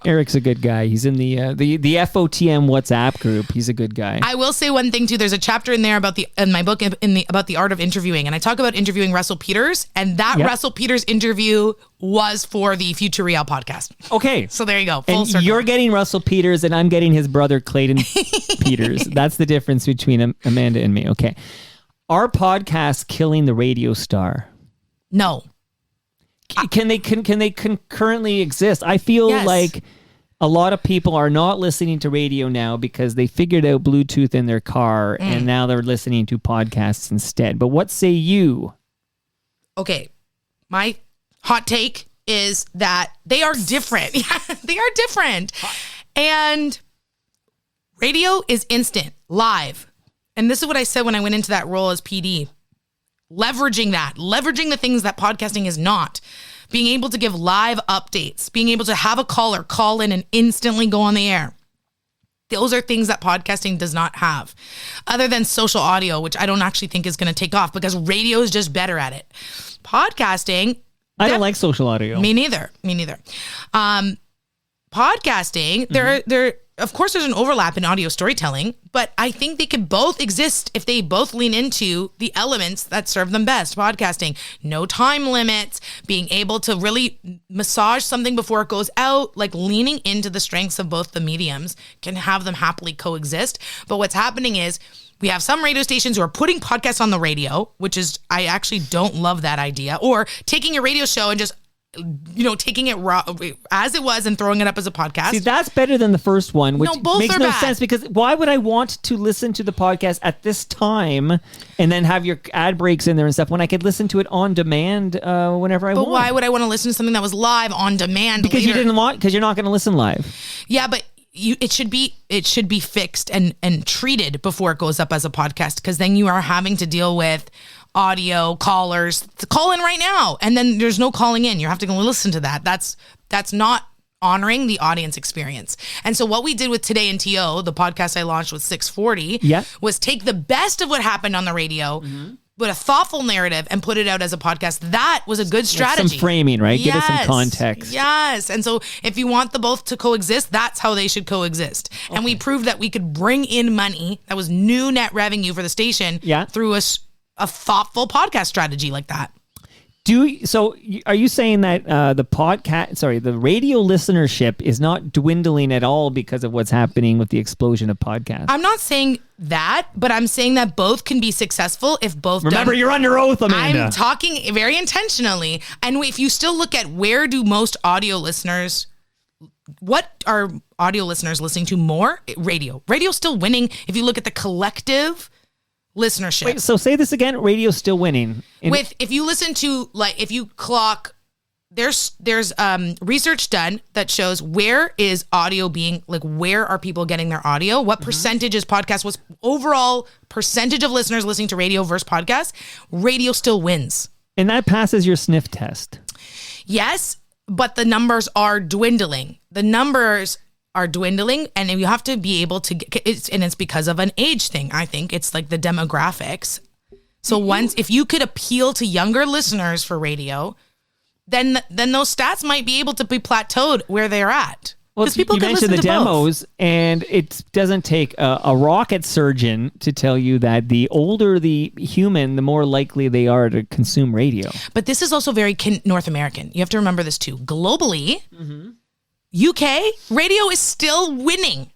Eric's a good guy. He's in the FOTM WhatsApp group. He's a good guy. I will say one thing too. There's a chapter in there about in my book about the art of interviewing, and I talk about interviewing Russell Peters, and that Russell Peters interview was for the Future Real podcast. Okay, so there you go. Full circle. You're getting Russell Peters, and I'm getting his brother Clayton Peters. That's the difference between Amanda and me. Okay, our podcast killing the radio star. No. Can they concurrently exist? I feel like a lot of people are not listening to radio now because they figured out Bluetooth in their car and now they're listening to podcasts instead. But what say you? Okay, my hot take is that they are different. They are different. And radio is instant, live. And this is what I said when I went into that role as PD. Leveraging the things that podcasting is not. Being able to give live updates, being able to have a caller call in and instantly go on the air. Those are things that podcasting does not have. Other than social audio, which I don't actually think is going to take off because radio is just better at it. Podcasting. I don't like social audio. Me neither. Podcasting, there of course there's an overlap in audio storytelling, but I think they could both exist if they both lean into the elements that serve them best. Podcasting, no time limits, being able to really massage something before it goes out, like leaning into the strengths of both the mediums can have them happily coexist. But what's happening is we have some radio stations who are putting podcasts on the radio, which is, I actually don't love that idea, or taking a radio show and just taking it raw as it was and throwing it up as a podcast. See, that's better than the first one, which both makes are no bad. sense because why would I want to listen to the podcast at this time and then have your ad breaks in there and stuff when I could listen to it on demand whenever I want? But why would I want to listen to something that was live on demand? Because later? because you're not going to listen live. Yeah, but it should be fixed and treated before it goes up as a podcast, because then you are having to deal with audio callers to call in right now, and then there's no calling in. You have to go listen to that. That's not honoring the audience experience. And so what we did with Today in TO, the podcast I launched with 640, was take the best of what happened on the radio, but a thoughtful narrative, and put it out as a podcast. That was a good strategy. Like some framing, right? Give us some context. Yes. And so if you want the both to coexist, that's how they should coexist. Okay. And we proved that we could bring in money that was new net revenue for the station through a thoughtful podcast strategy like that. Are you saying that the radio listenership is not dwindling at all because of what's happening with the explosion of podcasts? I'm not saying that, but I'm saying that both can be successful if both. Remember, you're under oath, Amanda. I'm talking very intentionally. And if you still look at where do most audio listeners, what are audio listeners listening to more? Radio. Radio's still winning. If you look at the collective listenership. Wait, so say this again. Radio's still winning. If you listen to, like, if you clock, there's research done that shows where is audio being, like, where are people getting their audio? What percentage is podcast? What's overall percentage of listeners listening to radio versus podcast? Radio still wins. And that passes your sniff test. Yes, but the numbers are dwindling. And you have to be able to it's because of an age thing. I think it's like the demographics. So if you could appeal to younger listeners for radio, then those stats might be able to be plateaued where they're at. Well, people you can mentioned listen the to demos, both. And it doesn't take a rocket surgeon to tell you that the older the human, the more likely they are to consume radio. But this is also very North American. You have to remember this too. Globally, UK, radio is still winning.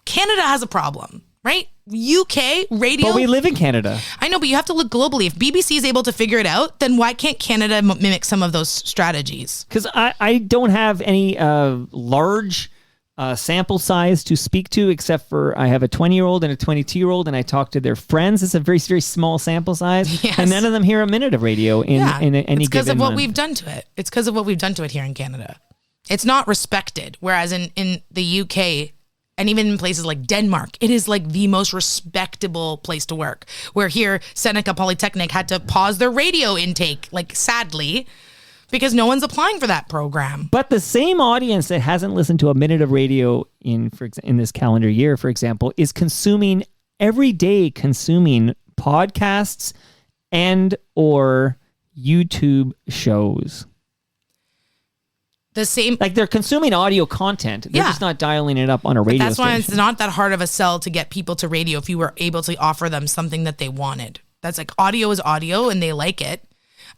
Canada has a problem, right? UK, radio. But we live in Canada. I know, but you have to look globally. If BBC is able to figure it out, then why can't Canada mimic some of those strategies? Because I don't have any large sample size to speak to, except for I have a 20-year-old and a 22-year-old, and I talk to their friends. It's a very, very small sample size. Yes. And none of them hear a minute of radio in any given month. It's because of what we've done to it. It's because of what we've done to it here in Canada. It's not respected. Whereas in the UK, and even in places like Denmark, it is like the most respectable place to work. Where here, Seneca Polytechnic had to pause their radio intake, like, sadly, because no one's applying for that program. But the same audience that hasn't listened to a minute of radio in this calendar year, for example, is every day consuming podcasts and or YouTube shows. The same, like they're consuming audio content. They're just not dialing it up on a radio that's why station. it's not that hard of a sell to get people to radio if you were able to offer them something that they wanted. That's like audio is audio and they like it.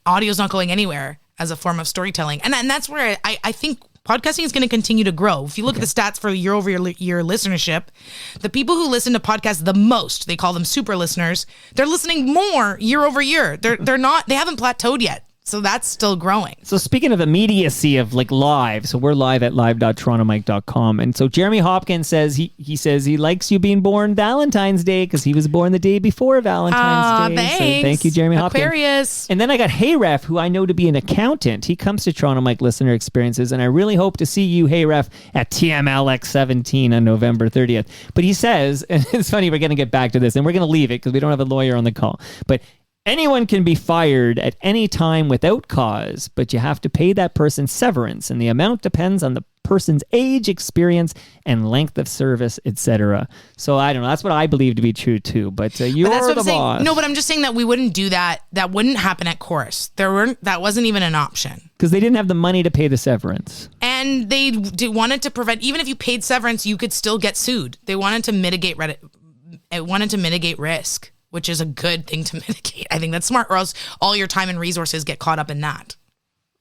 Audio is not going anywhere as a form of storytelling. And that's where I think podcasting is going to continue to grow. If you look at the stats for year over year listenership, the people who listen to podcasts the most, they call them super listeners, they're listening more year over year. They haven't plateaued yet. So that's still growing. So speaking of immediacy of like live, so we're live at live.torontomike.com. And so Jeremy Hopkins says he says he likes you being born Valentine's Day because he was born the day before Valentine's Day. Thanks. So thank you, Jeremy Hopkins. Aquarius. And then I got Hey Ref, who I know to be an accountant. He comes to Toronto Mike listener experiences, and I really hope to see you, Hey Ref, at TMLX 17 on November 30th. But he says, and it's funny, we're going to get back to this, and we're going to leave it because we don't have a lawyer on the call. But anyone can be fired at any time without cause, but you have to pay that person severance, and the amount depends on the person's age, experience, and length of service, etc. So I don't know. That's what I believe to be true too. But you're that's what the I'm saying. boss. No, but I'm just saying that we wouldn't do that. That wouldn't happen at Chorus. That wasn't even an option. Because they didn't have the money to pay the severance. And they wanted to prevent, even if you paid severance, you could still get sued. They wanted to mitigate risk, which is a good thing to mitigate. I think that's smart, or else all your time and resources get caught up in that.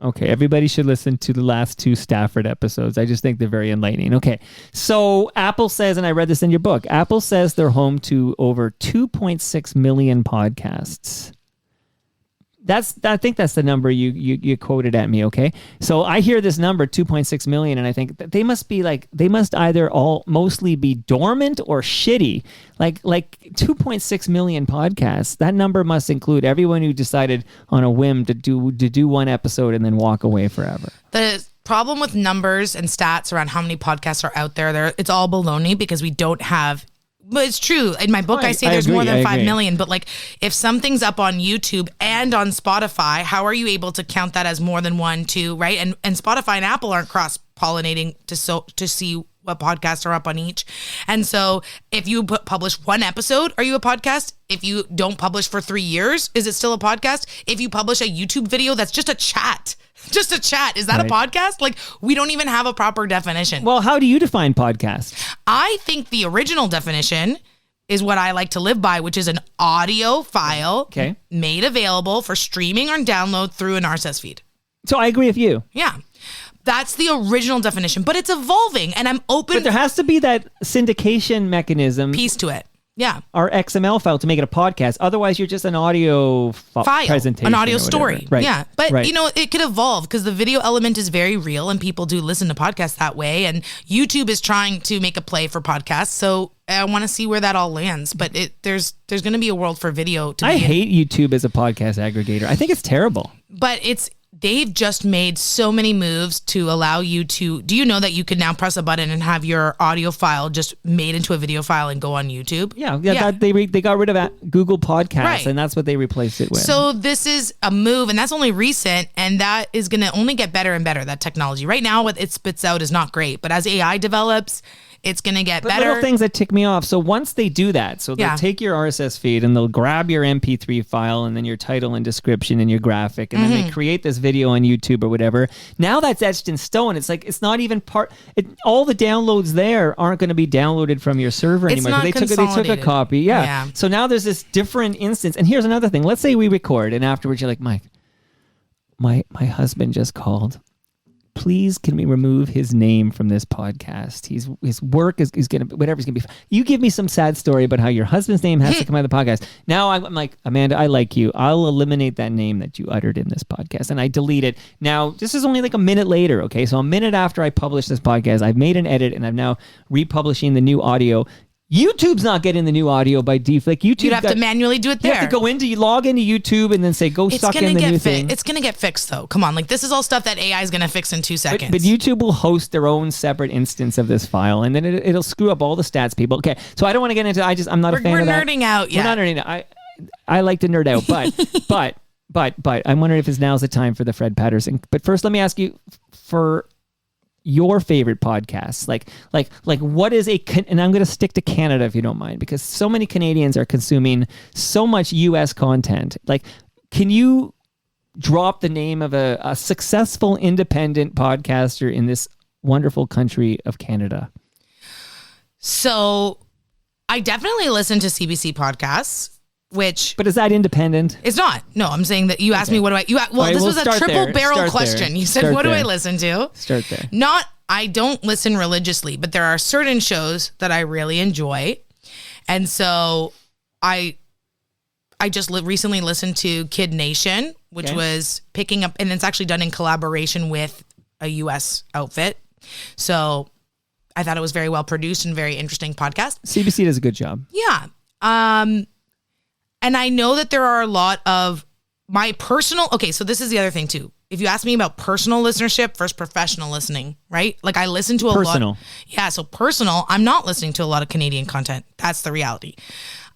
Okay, everybody should listen to the last 2 Stafford episodes. I just think they're very enlightening. Okay, so Apple says, and I read this in your book, Apple says they're home to over 2.6 million podcasts. I think that's the number you quoted at me, okay? So I hear this number, 2.6 million, and I think that they must either all mostly be dormant or shitty. Like 2.6 million podcasts. That number must include everyone who decided on a whim to do one episode and then walk away forever. The problem with numbers and stats around how many podcasts are out there, it's all baloney because we don't have. But it's true. In my book, I say there's more than 5 million. But like, if something's up on YouTube and on Spotify, how are you able to count that as more than 1, 2, right? And Spotify and Apple aren't cross-pollinating to see what podcasts are up on each. And so if you publish one episode, are you a podcast? If you don't publish for 3 years, is it still a podcast? If you publish a YouTube video that's just a chat, is that a podcast? Like, we don't even have a proper definition. Well, how do you define podcast? I think the original definition is what I like to live by, which is an audio file made available for streaming or download through an RSS feed. So I agree with you. Yeah. That's the original definition, but it's evolving, and I'm open. But there has to be that syndication mechanism. Piece to it. Yeah. Our XML file to make it a podcast. Otherwise, you're just an audio file, presentation. An audio story. Right. Yeah. But, it could evolve because the video element is very real and people do listen to podcasts that way. And YouTube is trying to make a play for podcasts. So I want to see where that all lands. But there's going to be a world for video. I hate YouTube as a podcast aggregator. I think it's terrible. But they've just made so many moves to allow you to. Do you know that you can now press a button and have your audio file just made into a video file and go on YouTube? Yeah. They got rid of Google Podcasts, and that's what they replaced it with. So this is a move, and that's only recent, and that is going to only get better and better. That technology right now, what it spits out is not great, but as AI develops, it's going to get better. Little things that tick me off. So once they do that, so they'll take your RSS feed and they'll grab your MP3 file and then your title and description and your graphic, and then they create this video on YouTube or whatever. Now that's etched in stone. It's like, it's not even all the downloads there aren't going to be downloaded from your server anymore. They took a copy. Yeah. So now there's this different instance. And here's another thing. Let's say we record and afterwards you're like, Mike, my husband just called. Please, can we remove his name from this podcast? His work is going to, whatever's going to be. You give me some sad story about how your husband's name has to come out of the podcast. Now I'm like, Amanda, I like you. I'll eliminate that name that you uttered in this podcast. And I delete it. Now, this is only like a minute later, okay? So a minute after I publish this podcast, I've made an edit and I'm now republishing the new audio. YouTube's not getting the new audio by default. You'd have to manually do it there. You have to log into YouTube and then say, suck in the new thing. It's going to get fixed, though. Come on. Like, this is all stuff that AI is going to fix in 2 seconds. But YouTube will host their own separate instance of this file, and then it'll screw up all the stats, people. Okay, so I don't want to get into I'm not a fan of that. We're nerding out, yeah. We're not nerding out. I like to nerd out, but But I'm wondering if now's the time for the Fred Patterson. But first, let me ask you for your favorite podcasts. Like what is and I'm going to stick to Canada if you don't mind, because so many Canadians are consuming so much U.S. content. Like, can you drop the name of a successful independent podcaster in this wonderful country of Canada? So I definitely listen to CBC podcasts. But is that independent? It's not. No, I'm saying that you asked me what do I... this was a triple barrel question. You said, what do I listen to? Start there. I don't listen religiously, but there are certain shows that I really enjoy. And so I just recently listened to Kid Nation, which was picking up, and it's actually done in collaboration with a U.S. outfit. So I thought it was very well produced and very interesting podcast. CBC does a good job. Yeah. And I know that there are a lot of my personal... Okay, so this is the other thing too. If you ask me about personal listenership versus professional listening, right? Like I listen to a lot... Yeah, so personal, I'm not listening to a lot of Canadian content. That's the reality.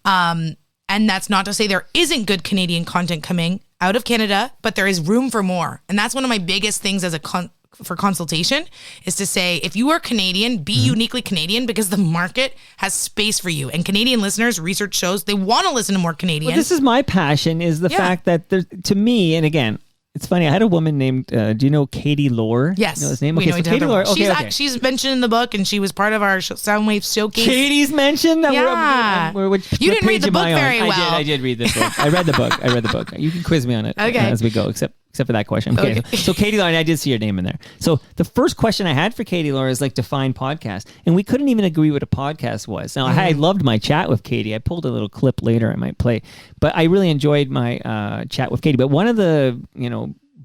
And that's not to say there isn't good Canadian content coming out of Canada, but there is room for more. And that's one of my biggest things as for consultation is to say, if you are Canadian, be uniquely Canadian, because the market has space for you. And Canadian listeners, research shows, they want to listen to more Canadian. Well, this is my passion, is the fact that to me, and again, it's funny, I had a woman named, do you know Katie Lore? Yes. You know his name? We know so Katie Lore. She's mentioned in the book, and she was part of our Soundwave showcase. Katie's mentioned? Yeah. You didn't read the book very well. I did read this book. I read the book. You can quiz me on it as we go, except for that question. Okay. So Katie Lore, and I did see your name in there. So the first question I had for Katie Lore is define podcast. And we couldn't even agree what a podcast was. Now, I loved my chat with Katie. I pulled a little clip later I might play. But I really enjoyed my chat with Katie. But one of the,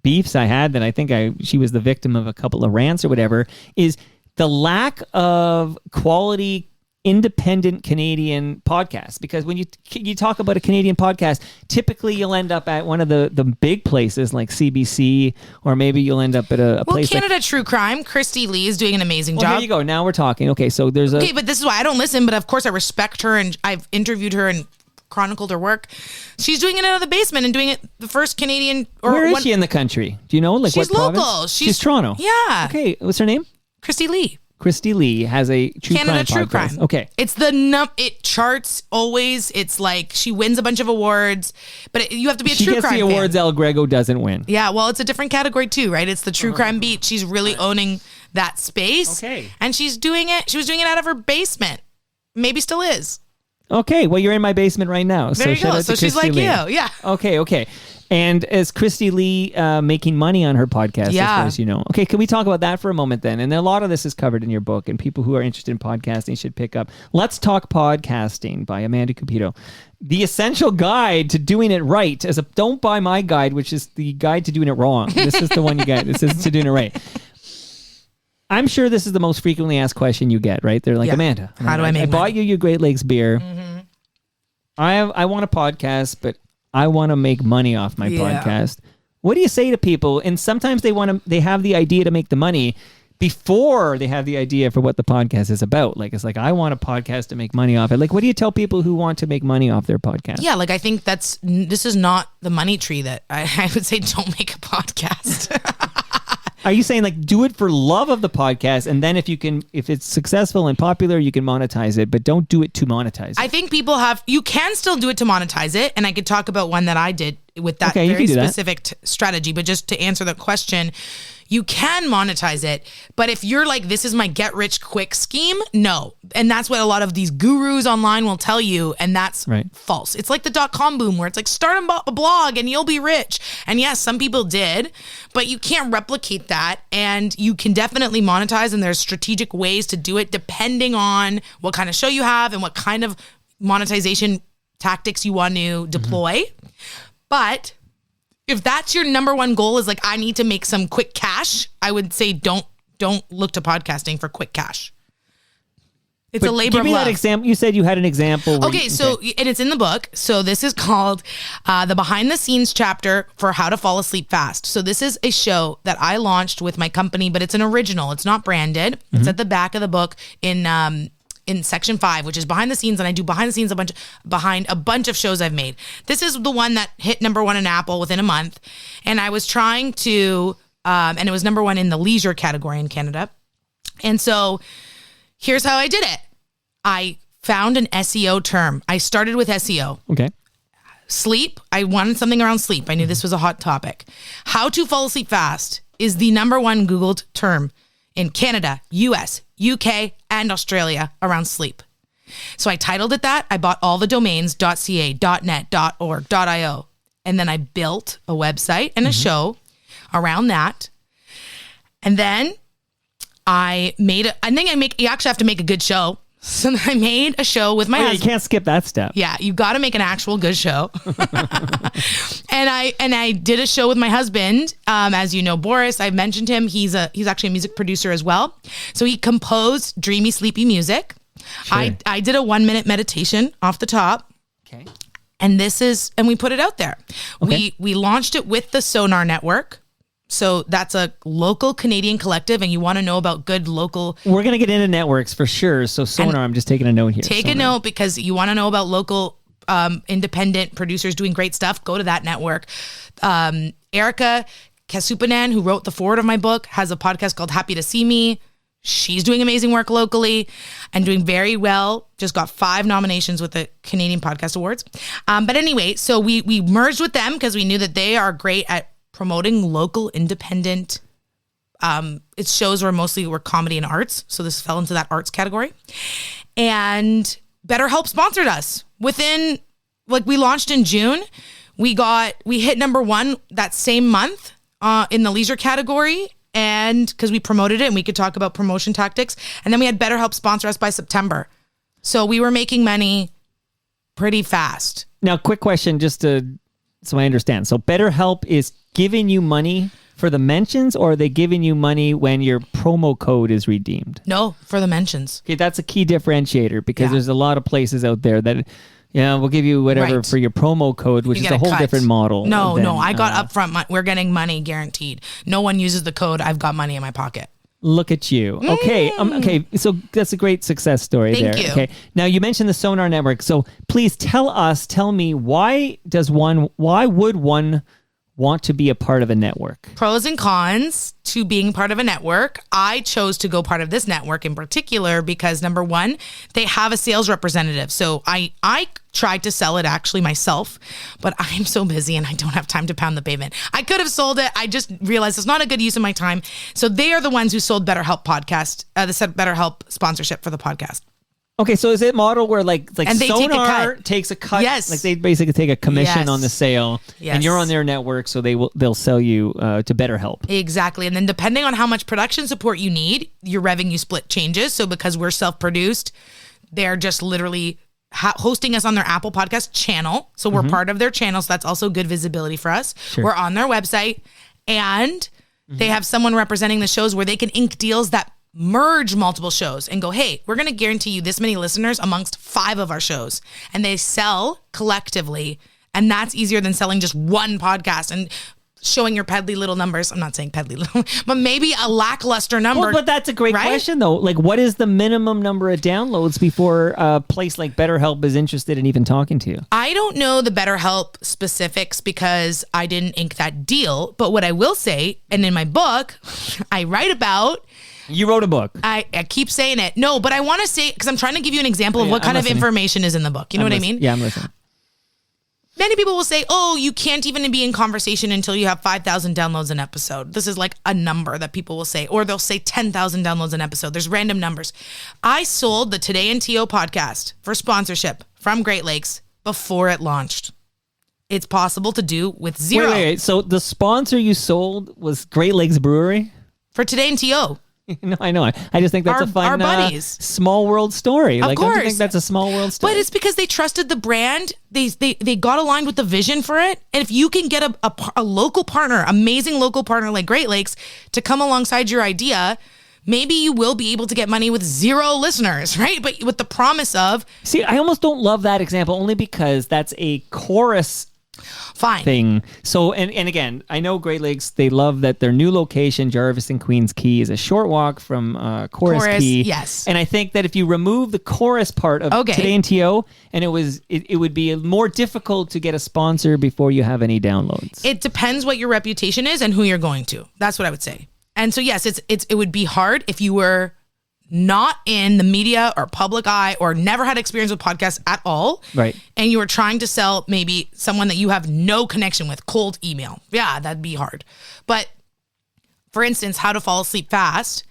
beefs I had that I think she was the victim of a couple of rants or whatever is the lack of quality independent Canadian podcasts. Because when you talk about a Canadian podcast, typically you'll end up at one of the big places like CBC, or maybe you'll end up at a place Canada True Crime. Christy Lee is doing an amazing job. Here you go. Now we're talking. Okay, so there's Okay, but this is why I don't listen, but of course I respect her, and I've interviewed her and chronicled her work. She's doing it out of the basement and doing it the first Canadian. Where is she in the country? Do you know? She's what local. Province? She's Toronto. Yeah. Okay. What's her name? Christy Lee. Christy Lee has a Canada True Crime. Crime. Okay. It's it charts always. It's like she wins a bunch of awards, but you have to be a true crime fan. She gets the awards El Grego doesn't win. Yeah, well, it's a different category too, right? It's the true crime beat. She's really owning that space. Okay. And she's doing it. She was doing it out of her basement. Maybe still is. Okay, well, you're in my basement right now. There you go. So she's like you, yeah. Okay. And is Christy Lee making money on her podcast, as far as you know? Okay, can we talk about that for a moment then? And a lot of this is covered in your book, and people who are interested in podcasting should pick up Let's Talk Podcasting by Amanda Cupido. The essential guide to doing it right. Don't buy my guide, which is the guide to doing it wrong. This is the one you get. This is to doing it right. I'm sure this is the most frequently asked question you get, right? They're like, Amanda, how do I make money? I bought you your Great Lakes beer. Mm-hmm. I want a podcast, but I want to make money off my podcast. What do you say to people? And sometimes they have the idea to make the money before they have the idea for what the podcast is about. It's like, I want a podcast to make money off it. What do you tell people who want to make money off their podcast? Yeah, I think this is not the money tree that I would say don't make a podcast. Are you saying do it for love of the podcast, and then if it's successful and popular, you can monetize it, but don't do it to monetize it? I think you can still do it to monetize it, and I could talk about one that I did with that very specific strategy, but just to answer the question, you can monetize it, but if you're like, this is my get rich quick scheme, no. And that's what a lot of these gurus online will tell you, and that's false. It's like the .com boom where it's like, start a blog and you'll be rich. And yes, some people did, but you can't replicate that, and you can definitely monetize, and there's strategic ways to do it depending on what kind of show you have and what kind of monetization tactics you want to deploy. But if that's your number one goal is I need to make some quick cash, I would say don't look to podcasting for quick cash. It's a labor of love. Give me that example. You said you had an example. And it's in the book. So this is called the behind the scenes chapter for how to fall asleep fast. So this is a show that I launched with my company, but it's an original. It's not branded. Mm-hmm. It's at the back of the book in in section 5, which is behind the scenes, and I do behind the scenes behind a bunch of shows I've made. This is the one that hit #1 in Apple within a month, and I was trying to, and it was #1 in the leisure category in Canada. And so here's how I did it. I found an SEO term. I started with SEO. Okay. Sleep. I wanted something around sleep. I knew this was a hot topic. How to fall asleep fast is the #1 Googled term in Canada, US, UK, and Australia around sleep. So I titled it that. I bought all the domains .ca, .net, .org, .io. And then I built a website and a show around that. And then you actually have to make a good show. So then I made a show with my husband. You can't skip that step. Yeah, you got to make an actual good show. and I did a show with my husband. As you know, Boris, I've mentioned him. He's actually a music producer as well. So he composed dreamy, sleepy music. Sure. I did a 1-minute meditation off the top. Okay. And we put it out there. Okay. We launched it with the Sonar Network. So that's a local Canadian collective, and you want to know about good local. We're going to get into networks for sure. So Sonar, I'm just taking a note here. Take a note because you want to know about local independent producers doing great stuff. Go to that network. Erica Kasupanan, who wrote the foreword of my book, has a podcast called Happy to See Me. She's doing amazing work locally and doing very well. Just got 5 nominations with the Canadian Podcast Awards. But anyway, so we merged with them because we knew that they are great at promoting local independent. Its shows were comedy and arts. So this fell into that arts category. And BetterHelp sponsored us. Within, we launched in June. We hit #1 that same month in the leisure category. And because we promoted it and we could talk about promotion tactics. And then we had BetterHelp sponsor us by September. So we were making money pretty fast. Now, quick question, so I understand. So BetterHelp is giving you money for the mentions, or are they giving you money when your promo code is redeemed? No, for the mentions. Okay, that's a key differentiator because there's a lot of places out there that, we'll give you whatever for your promo code, which is a whole different model. No, I got upfront. We're getting money guaranteed. No one uses the code. I've got money in my pocket. Look at you. Okay. Okay. So that's a great success story. Thank you. Okay. Now you mentioned the Sonar Network. So please tell me, why would one want to be a part of a network? Pros and cons to being part of a network. I chose to go part of this network in particular because #1, they have a sales representative. So I tried to sell it actually myself, but I'm so busy and I don't have time to pound the pavement. I could have sold it. I just realized it's not a good use of my time. So they are the ones who sold BetterHelp podcast, BetterHelp sponsorship for the podcast. Okay, so is it model where like and they Sonar takes a cut? Yes. Like they basically take a commission on the sale, and you're on their network, so they'll sell you to BetterHelp. Exactly, and then depending on how much production support you need, your revenue split changes. So because we're self-produced, they're just literally hosting us on their Apple Podcast channel. So we're part of their channel, so that's also good visibility for us. Sure. We're on their website, and they have someone representing the shows where they can ink deals that merge multiple shows and go, hey, we're going to guarantee you this many listeners amongst 5 of our shows. And they sell collectively. And that's easier than selling just one podcast and showing your peddly little numbers. I'm not saying peddly little, but maybe a lackluster number. Well, but that's a great question, though. Like, what is the minimum number of downloads before a place like BetterHelp is interested in even talking to you? I don't know the BetterHelp specifics because I didn't ink that deal. But what I will say, and in my book, I write about... You wrote a book. I keep saying it. No, but I want to say, because I'm trying to give you an example of what kind of information is in the book. You know what I mean? Yeah, I'm listening. Many people will say, oh, you can't even be in conversation until you have 5,000 downloads an episode. This is like a number that people will say, or they'll say 10,000 downloads an episode. There's random numbers. I sold the Today in TO podcast for sponsorship from Great Lakes before it launched. It's possible to do with 0. Wait. So the sponsor you sold was Great Lakes Brewery? For Today in TO. No, I know. I just think that's a fun small world story. Of course. Don't you think that's a small world story? But it's because they trusted the brand. They got aligned with the vision for it. And if you can get a local partner, amazing local partner like Great Lakes to come alongside your idea, maybe you will be able to get money with 0 listeners, right? But with the promise of... See, I almost don't love that example only because that's a chorus Fine. thing. So, and again, I know Great Lakes, they love that their new location, Jarvis and Queens Quay, is a short walk from Chorus Key. Yes. And I think that if you remove the chorus part of Okay. Today in TO, and it would be more difficult to get a sponsor before you have any downloads. It depends what your reputation is and who you're going to. That's what I would say. And so, yes, it would be hard if you were not in the media or public eye or never had experience with podcasts at all. Right. And you were trying to sell maybe someone that you have no connection with, cold email. Yeah, that'd be hard. But for instance, How to Fall Asleep Fast,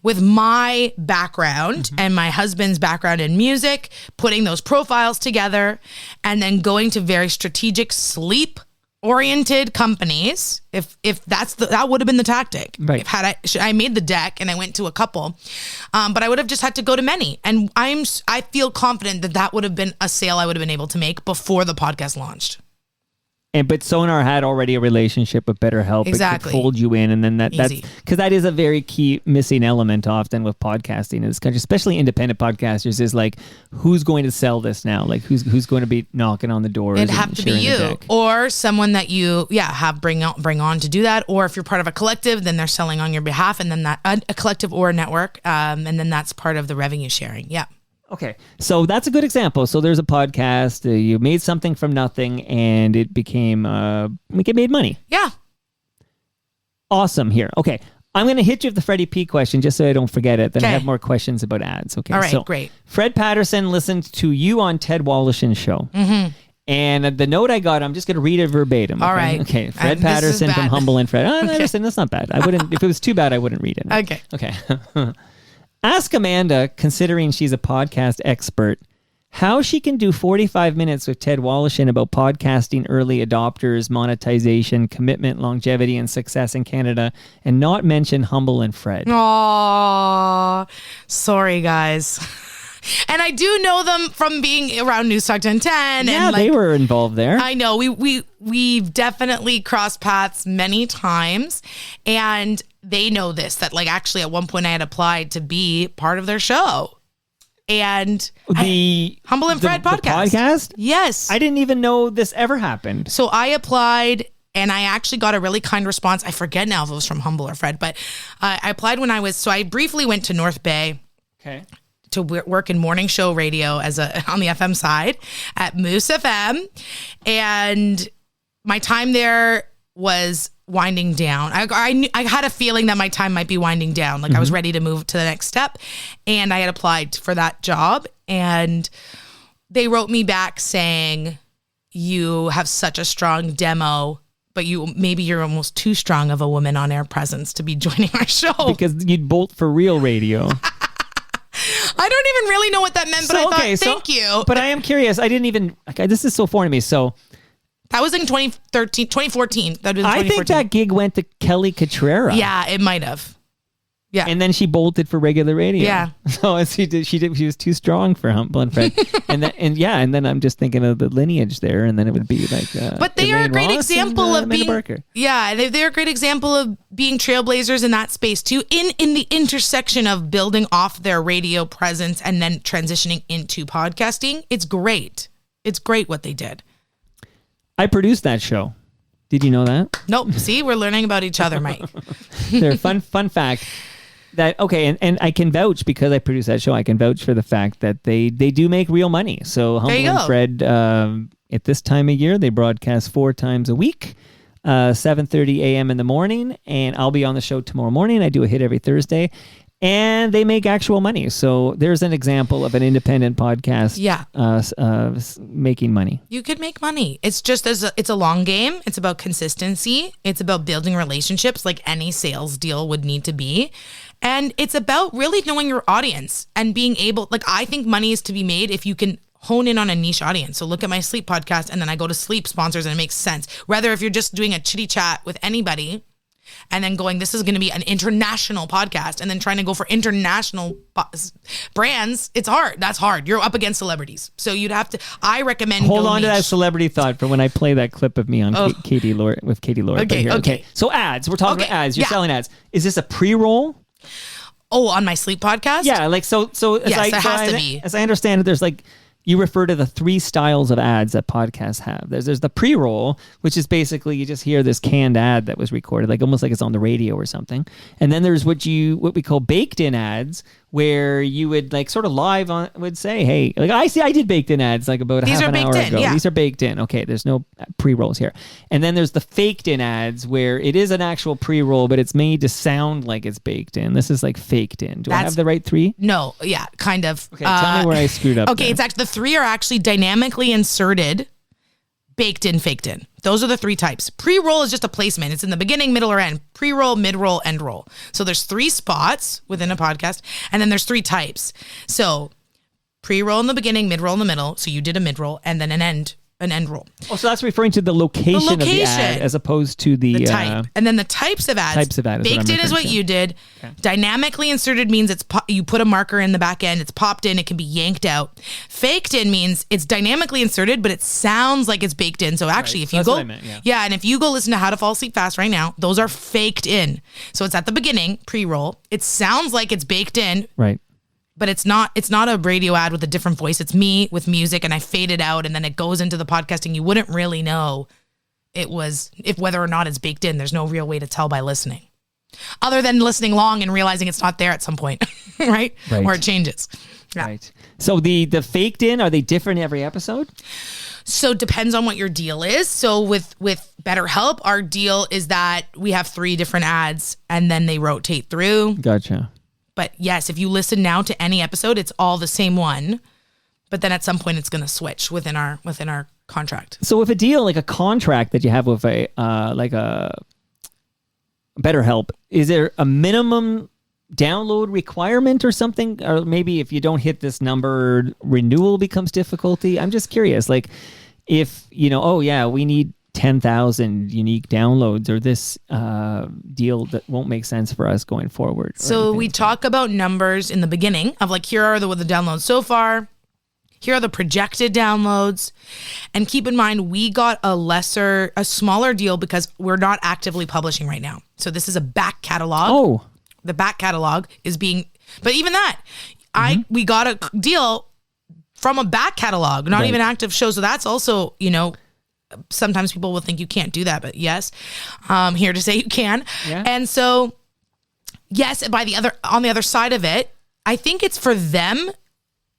with my background and my husband's background in music, putting those profiles together and then going to very strategic sleep oriented companies, if that would have been the tactic. Right. If I made the deck and I went to a couple, but I would have just had to go to many. And I feel confident that would have been a sale I would have been able to make before the podcast launched. But Sonar had already a relationship with BetterHelp. Exactly. It could fold you in, and then that's Easy. because that is a very key missing element often with podcasting in this country, especially independent podcasters. Is like, who's going to sell this now? Like, who's going to be knocking on the doors? It'd have to be you or someone that you have bring on to do that. Or if you're part of a collective, then they're selling on your behalf, and then that a collective or a network, and then that's part of the revenue sharing. Yeah. Okay, so that's a good example. So there's a podcast, you made something from nothing, and it became, it made money. Yeah. Awesome here. Okay, I'm going to hit you with the Freddie P question just so I don't forget it. Then I Okay. have more questions about ads. Okay, All right, so great. Fred Patterson listened to you on Ted Wallishin's show. Mm-hmm. And the note I got, I'm just going to read it verbatim. All okay? right. Okay, Fred This is Patterson from bad. Humble and Fred. Oh, Okay. listen, that's not bad. I wouldn't, if it was too bad, I wouldn't read it. Okay. Okay. Ask Amanda, considering she's a podcast expert, how she can do 45 minutes with Ted Wallishin about podcasting, early adopters, monetization, commitment, longevity, and success in Canada, and not mention Humble and Fred. Aw, sorry guys. And I do know them from being around News Talk 1010. Yeah, and they were involved there. I know we've definitely crossed paths many times, and they know this, that like actually at one point I had applied to be part of their show. And Humble and Fred podcast. The podcast? Yes. I didn't even know this ever happened. So I applied and I actually got a really kind response. I forget now if it was from Humble or Fred, but I applied when I briefly went to North Bay. Okay. To work in morning show radio on the FM side at Moose FM. And my time there was winding down. I had a feeling that my time might be winding down. Like I was ready to move to the next step. And I had applied for that job. And they wrote me back saying, you have such a strong demo, but you're almost too strong of a woman on air presence to be joining our show. Because you'd bolt for real radio. I don't even really know what that meant, but I thought, thank you. But I am curious. I didn't even, this is so foreign to me. So that was in 2014. That was in 2014. I think that gig went to Kelly Catrera. Yeah, it might have. Yeah. And then she bolted for regular radio. Yeah. So she was too strong for Humble and Fred. and then I'm just thinking of the lineage there, and then it would be like but they are a great example of being Barker. Yeah, they're a great example of being trailblazers in that space too, in the intersection of building off their radio presence and then transitioning into podcasting. It's great. It's great what they did. I produced that show. Did you know that? Nope. See, we're learning about each other, Mike. They're fun fact. That and I can vouch because I produced that show. I can vouch for the fact that they do make real money. So Humble and Fred, at this time of year, they broadcast 4 times a week, 7:30 a.m. in the morning, and I'll be on the show tomorrow morning. I do a hit every Thursday, and they make actual money. So there's an example of an independent podcast. Yeah. Making money. You could make money. It's just it's a long game. It's about consistency. It's about building relationships like any sales deal would need to be. And it's about really knowing your audience and being able, I think money is to be made if you can hone in on a niche audience. So look at my sleep podcast and then I go to sleep sponsors and it makes sense. Rather, if you're just doing a chitty chat with anybody and then going, this is going to be an international podcast and then trying to go for international brands, it's hard. That's hard. You're up against celebrities. So you'd have to, I recommend Hold on to that celebrity thought for when I play that clip of me on Katie Lord with Katie Lord. Okay. So ads, we're talking about ads. You're selling ads. Is this a pre-roll? Oh, on my sleep podcast? Yeah, so yes, there has to be. As I understand it, there's you refer to the 3 styles of ads that podcasts have. There's the pre-roll, which is basically you just hear this canned ad that was recorded, like almost like it's on the radio or something. And then there's what we call baked in ads, where you would like sort of live on would say, hey, like I did baked in ads like about half an hour ago. Yeah. These are baked in. Okay, there's no pre-rolls here. And then there's the faked in ads where it is an actual pre-roll, but it's made to sound like it's baked in. This is like faked in. Do I have the right 3? No, yeah, kind of. Okay, tell me where I screwed up. Okay, there. it's actually the 3 are actually dynamically inserted, baked in, faked in. Those are the 3 types. Pre-roll is just a placement. It's in the beginning, middle, or end. Pre-roll, mid-roll, end roll. So there's 3 spots within a podcast, and then there's 3 types. So pre-roll in the beginning, mid-roll in the middle. So you did a mid-roll, and then an end roll. Oh, so that's referring to the location of the ad as opposed to the type. And then the types of ads. Types of ads. Baked in is what you did. Okay. Dynamically inserted means you put a marker in the back end. It's popped in. It can be yanked out. Faked in means it's dynamically inserted, but it sounds like it's baked in. So actually, if you go, and if you go listen to How to Fall Asleep Fast right now, those are faked in. So it's at the beginning, pre-roll. It sounds like it's baked in. Right. But it's not a radio ad with a different voice. It's me with music, and I fade it out, and then it goes into the podcasting. You wouldn't really know whether or not it's baked in. There's no real way to tell by listening, other than listening long and realizing it's not there at some point, right? Or it changes. Yeah. Right. So the faked in, are they different every episode? So it depends on what your deal is. So with BetterHelp, our deal is that we have 3 different ads, and then they rotate through. Gotcha. But yes, if you listen now to any episode, it's all the same one. But then at some point, it's going to switch within our contract. So if a deal, like a contract that you have with a BetterHelp, is there a minimum download requirement or something? Or maybe if you don't hit this number, renewal becomes difficulty? I'm just curious, like if, we need 10,000 unique downloads, or this deal that won't make sense for us going forward. So we talk about numbers in the beginning of like, here are the downloads so far. Here are the projected downloads. And keep in mind, we got a smaller deal because we're not actively publishing right now. So this is a back catalog. Oh. The back catalog is but even that, we got a deal from a back catalog, not even active shows. So that's also, sometimes people will think you can't do that, but yes, here to say you can. Yeah. And so, yes, on the other side of it, I think it's for them.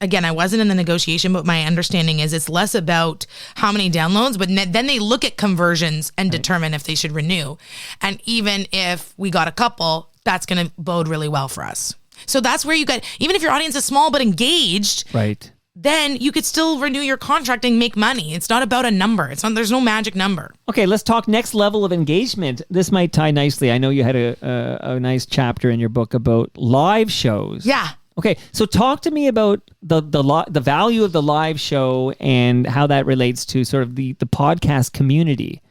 Again, I wasn't in the negotiation, but my understanding is it's less about how many downloads, but then they look at conversions and determine if they should renew. And even if we got a couple, that's going to bode really well for us. So that's where even if your audience is small but engaged, right, then you could still renew your contract and make money. It's not about a number. There's no magic number. Okay, let's talk next level of engagement. This might tie nicely. I know you had a nice chapter in your book about live shows. Yeah. Okay, so talk to me about the value of the live show and how that relates to sort of the podcast community.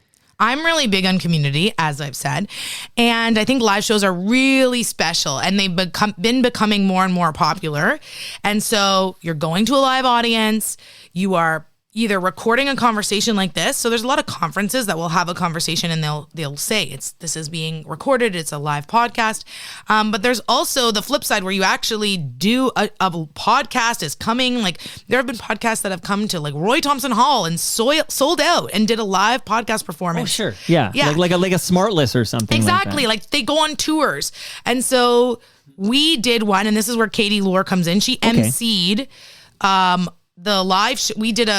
I'm really big on community, as I've said, and I think live shows are really special, and they've been becoming more and more popular. And so you're going to a live audience, you are either recording a conversation like this. So there's a lot of conferences that will have a conversation and they'll say this is being recorded. It's a live podcast. But there's also the flip side where you actually do a podcast is coming. Like there have been podcasts that have come to like Roy Thompson Hall and sold out and did a live podcast performance. Oh, sure. Yeah. Like a smart list or something. Exactly. Like they go on tours. And so we did one, and this is where Katie Lohr comes in. She emceed the live we did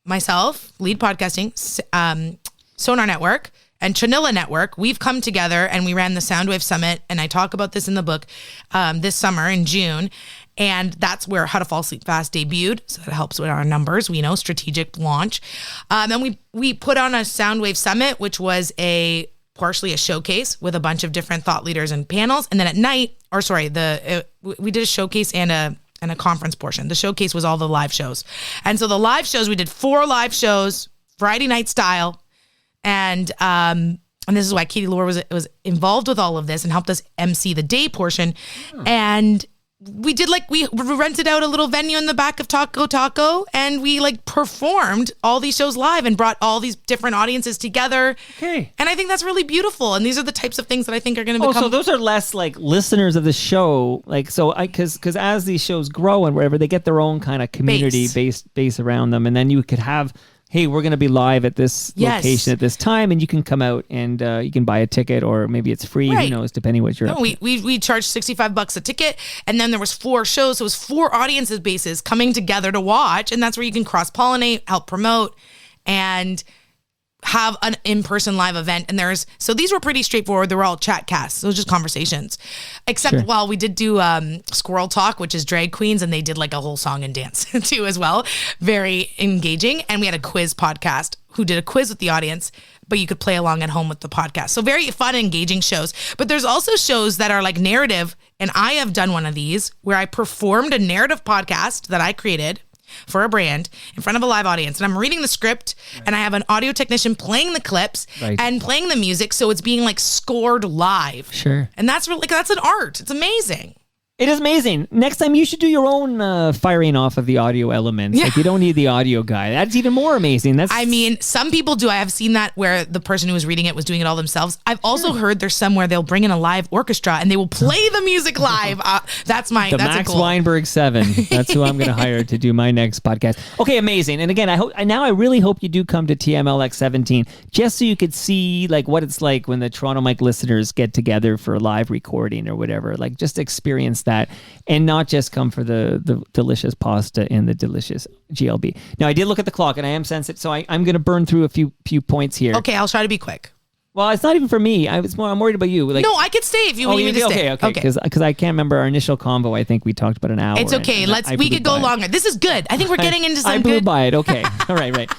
myself, lead podcasting, Sonar Network and Chanilla Network, we've come together and we ran the Soundwave Summit, and I talk about this in the book this summer in June, and that's where How to Fall Asleep Fast debuted, so that helps with our numbers. We know strategic launch. And we put on a Soundwave Summit, which was partially a showcase with a bunch of different thought leaders and panels, and then at night, we did a showcase and a conference portion. The showcase was all the live shows. And so the live shows, we did 4 live shows, Friday night style. And this is why Katie Lohr was involved with all of this and helped us MC the day portion. And we did we rented out a little venue in the back of Taco, and we performed all these shows live and brought all these different audiences together. Okay. And I think that's really beautiful. And these are the types of things that I think are going to become. So those are less listeners of the show. Because as these shows grow and whatever, they get their own kind of community base around them. And then you could have, hey, we're going to be live at this location at this time, and you can come out and you can buy a ticket, or maybe it's free. Right. Who knows, depending what you're up to. We charged $65 a ticket, and then there was 4 shows. So it was 4 audiences bases coming together to watch, and that's where you can cross-pollinate, help promote, and have an in-person live event. And so these were pretty straightforward. They were all chat casts. So it was just conversations. Except, we did do Squirrel Talk, which is drag queens, and they did a whole song and dance too as well. Very engaging. And we had a quiz podcast who did a quiz with the audience, but you could play along at home with the podcast. So very fun, engaging shows. But there's also shows that are narrative. And I have done one of these where I performed a narrative podcast that I created for a brand in front of a live audience, and I'm reading the script, and I have an audio technician playing the clips and playing the music, so it's being scored live. Sure. And that's really that's an art. It's amazing. It is amazing. Next time you should do your own firing off of the audio elements. Yeah. You don't need the audio guy. That's even more amazing. Some people do. I have seen that where the person who was reading it was doing it all themselves. I've also heard there's some where they'll bring in a live orchestra and they will play the music live. That's Max Weinberg 7. That's who I'm going to hire to do my next podcast. Okay, amazing. And again, I really hope you do come to TMLX 17, just so you could see what it's like when the Toronto Mike listeners get together for a live recording or whatever. Just experience that, and not just come for the delicious pasta and the delicious GLB. Now, I did look at the clock, and I am sensitive, so I'm going to burn through a few points here. Okay, I'll try to be quick. Well, it's not even for me. I'm worried about you. No, I could stay if you need me to stay. Okay. Because I can't remember our initial convo. I think we talked about an hour. It's okay. We could go longer. This is good. I think we're getting into some I blew by it. Okay. All right.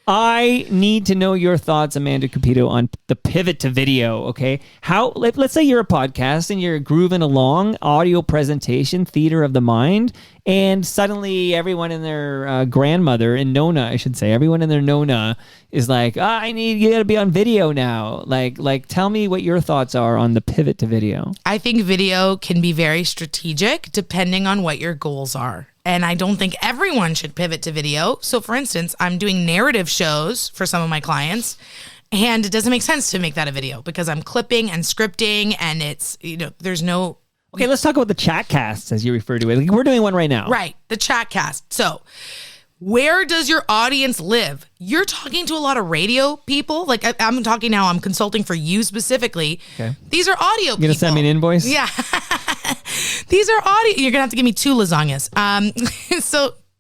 I need to know your thoughts, Amanda Cupido, on the pivot to video, okay? Let's say you're a podcast and you're grooving along, audio presentation, theater of the mind, and suddenly everyone and their grandmother, and Nona, I should say, everyone and their Nona is you gotta be on video now. Tell me what your thoughts are on the pivot to video. I think video can be very strategic depending on what your goals are. And I don't think everyone should pivot to video. So for instance, I'm doing narrative shows for some of my clients, and it doesn't make sense to make that a video because I'm clipping and scripting, and it's, there's no... Okay, let's talk about the chat casts, as you refer to it. We're doing one right now. Right, the chat cast. So where does your audience live? You're talking to a lot of radio people. I'm talking now, I'm consulting for you specifically. Okay. These are audio people. You gonna send me an invoice? Yeah. These are audio. You're gonna have to give me 2 lasagnas.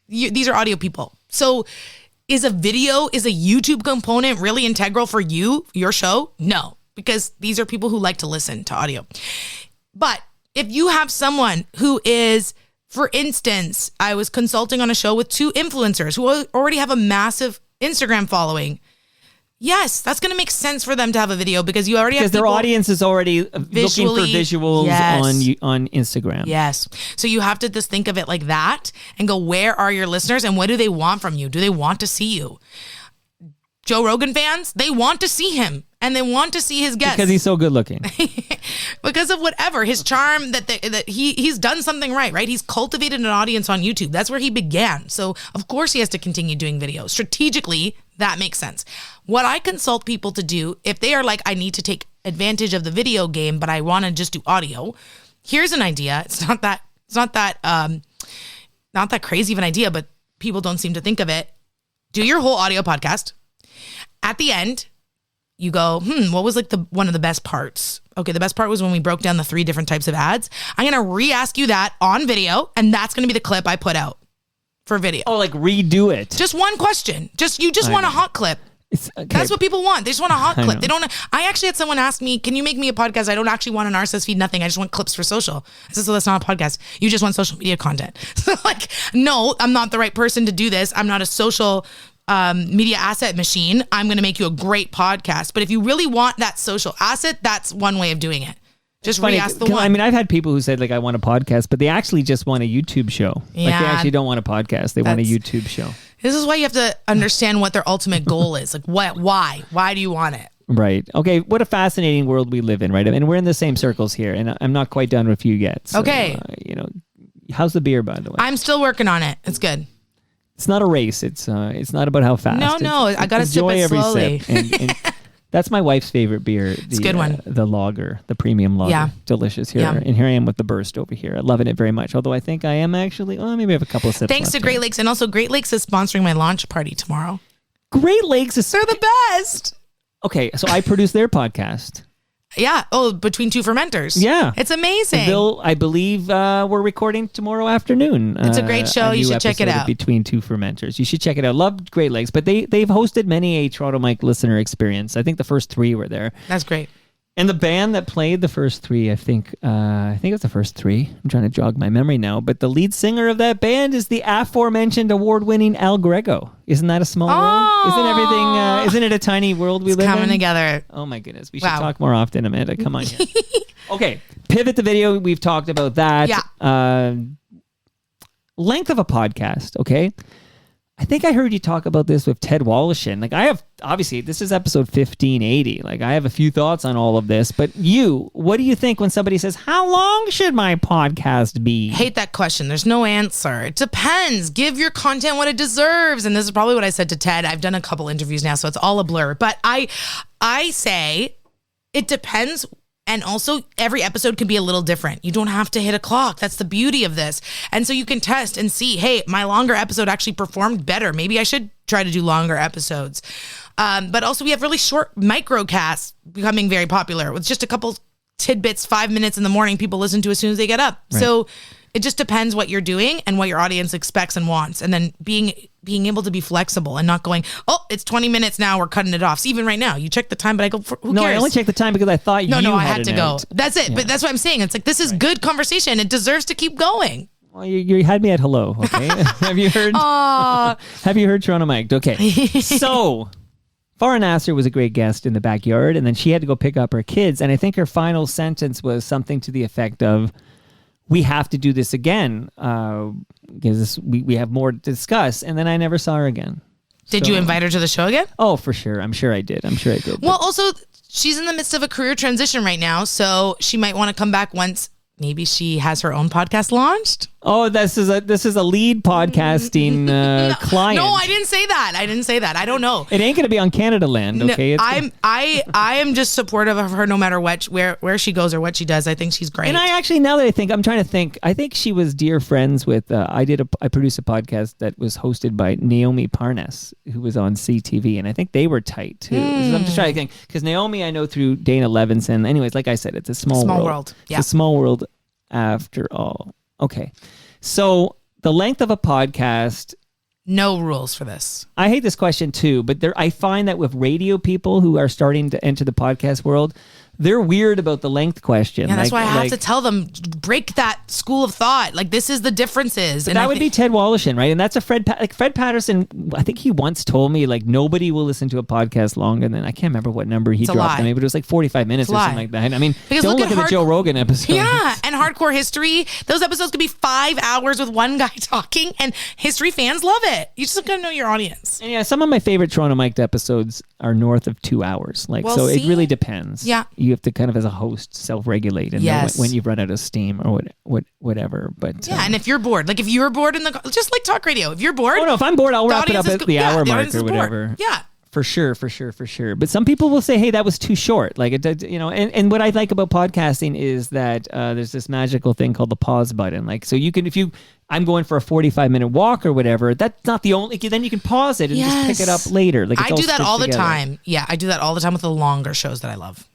These are audio people. So is a YouTube component really integral for your show? No, because these are people who like to listen to audio. But if you have someone who is, for instance, I was consulting on a show with 2 influencers who already have a massive Instagram following. Yes, that's going to make sense for them to have a video because you already have their audience is already looking for visuals on Instagram. Yes. So you have to just think of it like that and go, where are your listeners and what do they want from you? Do they want to see you? Joe Rogan fans, they want to see him and they want to see his guests. Because he's so good looking. Because of whatever, his charm, that he's done something right? He's cultivated an audience on YouTube. That's where he began. So of course he has to continue doing videos. Strategically, that makes sense. What I consult people to do, if they are I need to take advantage of the video game, but I want to just do audio, here's an idea. It's not that crazy of an idea, but people don't seem to think of it. Do your whole audio podcast. At the end, you go, what was one of the best parts? Okay, the best part was when we broke down the 3 different types of ads. I'm going to re-ask you that on video, and that's going to be the clip I put out for video. Oh, redo it. Just one question. You just want a hot clip. Okay. That's what people want. They just want a hot clip. They don't. I actually had someone ask me, "Can you make me a podcast? I don't actually want an RSS feed, nothing. I just want clips for social." I said, "So that's not a podcast. You just want social media content." So no, I'm not the right person to do this. I'm not a social media asset machine. I'm going to make you a great podcast. But if you really want that social asset, that's one way of doing it. Just re-ask the one. I mean, I've had people who said I want a podcast, but they actually just want a YouTube show. Yeah. They actually don't want a podcast. They want a YouTube show. This is why you have to understand what their ultimate goal is. Why? Why do you want it? Right. Okay. What a fascinating world we live in, right? And we're in the same circles here, and I'm not quite done with you yet. So, okay. How's the beer, by the way? I'm still working on it. It's good. It's not a race. It's not about how fast. No, I gotta sip enjoy it every slowly. sip. And that's my wife's favorite beer. It's a good one. The lager, the premium lager. Yeah. Delicious here. Yeah. And here I am with the burst over here. I'm loving it very much. Although I think I am actually, maybe I have a couple of sips Thanks left to Great here. Lakes. And also Great Lakes is sponsoring my launch party tomorrow. Great Lakes is... They're the best. Okay, so I produce their podcast. Yeah. Oh, Between Two Fermenters. Yeah. It's amazing. I believe we're recording tomorrow afternoon. It's a great show. You new should check it episode of out. Between Two Fermenters. You should check it out. Loved Great Lakes, but they've hosted many a Toronto Mike listener experience. I think the first 3 were there. That's great. And the band that played the first 3, I think it's the first 3. I'm trying to jog my memory now. But the lead singer of that band is the aforementioned award-winning Al Grego. Isn't that a small world? Isn't everything? Isn't it a tiny world we live in? Coming together. Oh my goodness, we should Wow. talk more often, Amanda. Come on here. Okay, pivot the video. We've talked about that. Yeah. Length of a podcast. Okay. I think I heard you talk about this with Ted Wallishin. Like I have, obviously, this is episode 1580. Like I have a few thoughts on all of this, but what do you think when somebody says, how long should my podcast be? Hate that question. There's no answer. It depends. Give your content what it deserves. And this is probably what I said to Ted. I've done a couple interviews now, so it's all a blur. But I say it depends. And also, every episode can be a little different. You don't have to hit a clock. That's the beauty of this. And so you can test and see, hey, my longer episode actually performed better. Maybe I should try to do longer episodes. But also, we have really short microcasts becoming very popular with just a couple tidbits, 5 minutes in the morning, people listen to as soon as they get up. Right. So it just depends what you're doing and what your audience expects and wants. And then being able to be flexible and not going, oh, it's 20 minutes now, we're cutting it off. So even right now, you check the time, but I go, who No, cares? I only checked the time because I thought No, I had had to an go. out. That's it. Yeah. But that's what I'm saying. It's like, this is good conversation. It deserves to keep going. Well, you had me at hello. Okay. Have you heard? Have you heard Toronto Mike? Okay. So, Farah Nasser was a great guest in the backyard, and then she had to go pick up her kids. And I think her final sentence was something to the effect of, we have to do this again because we have more to discuss. And then I never saw her again. Did So- you invite her to the show again? Oh, for sure. I'm sure I did. Well, also, she's in the midst of a career transition right now, so she might want to come back once maybe she has her own podcast launched. Oh, this is a lead podcasting client. No, I didn't say that. I don't know. It ain't gonna be on Canada Land, okay? No, I am just supportive of her no matter where she goes or what she does. I think she's great. And I actually, now that I think, I'm trying to think. I think she was dear friends with. I produced a podcast that was hosted by Naomi Parnas, who was on CTV, and I think they were tight too. So I'm just trying to think because Naomi I know through Dana Levinson. Anyways, like I said, it's a small world. Yeah. It's a small world after all. Okay, so the length of a podcast. No rules for this. I hate this question too, but I find that with radio people who are starting to enter the podcast world, they're weird about the length question. Yeah, that's why I have to tell them, break that school of thought. Like, this is the differences. And that would be Ted Wallishin, right? And that's a Fred Patterson. I think he once told me, like, nobody will listen to a podcast longer than, I can't remember what number he dropped on me, but it was like 45 minutes or something like that. I mean, because don't look at the Joe Rogan episode. Yeah, and Hardcore History, those episodes could be 5 hours with one guy talking, and history fans love it. You just gotta know your audience. And yeah, some of my favorite Toronto Mic'd episodes are north of 2 hours. Like, so it really depends. Yeah. You have to kind of, as a host, self-regulate and know when you've run out of steam or whatever. But yeah, and if you're bored, like if you're bored just like talk radio, if you're bored, oh no, if I'm bored, I'll wrap it up at the hour mark or whatever. Yeah. For sure. But some people will say, hey, that was too short. Like, and what I like about podcasting is that there's this magical thing called the pause button. Like, so you can, I'm going for a 45-minute walk or whatever, that's not the only, then you can pause it and just pick it up later. Like, I do that all the time. Yeah, I do that all the time with the longer shows that I love.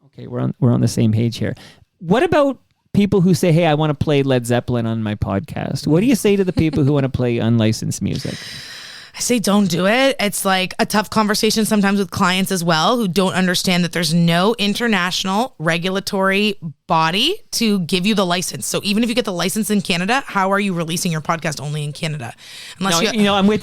Okay, we're on the same page here. What about people who say, hey, I want to play Led Zeppelin on my podcast? What do you say to the people who want to play unlicensed music? I say don't do it. It's like a tough conversation sometimes with clients as well who don't understand that there's no international regulatory body to give you the license. So even if you get the license in Canada, how are you releasing your podcast only in Canada? Unless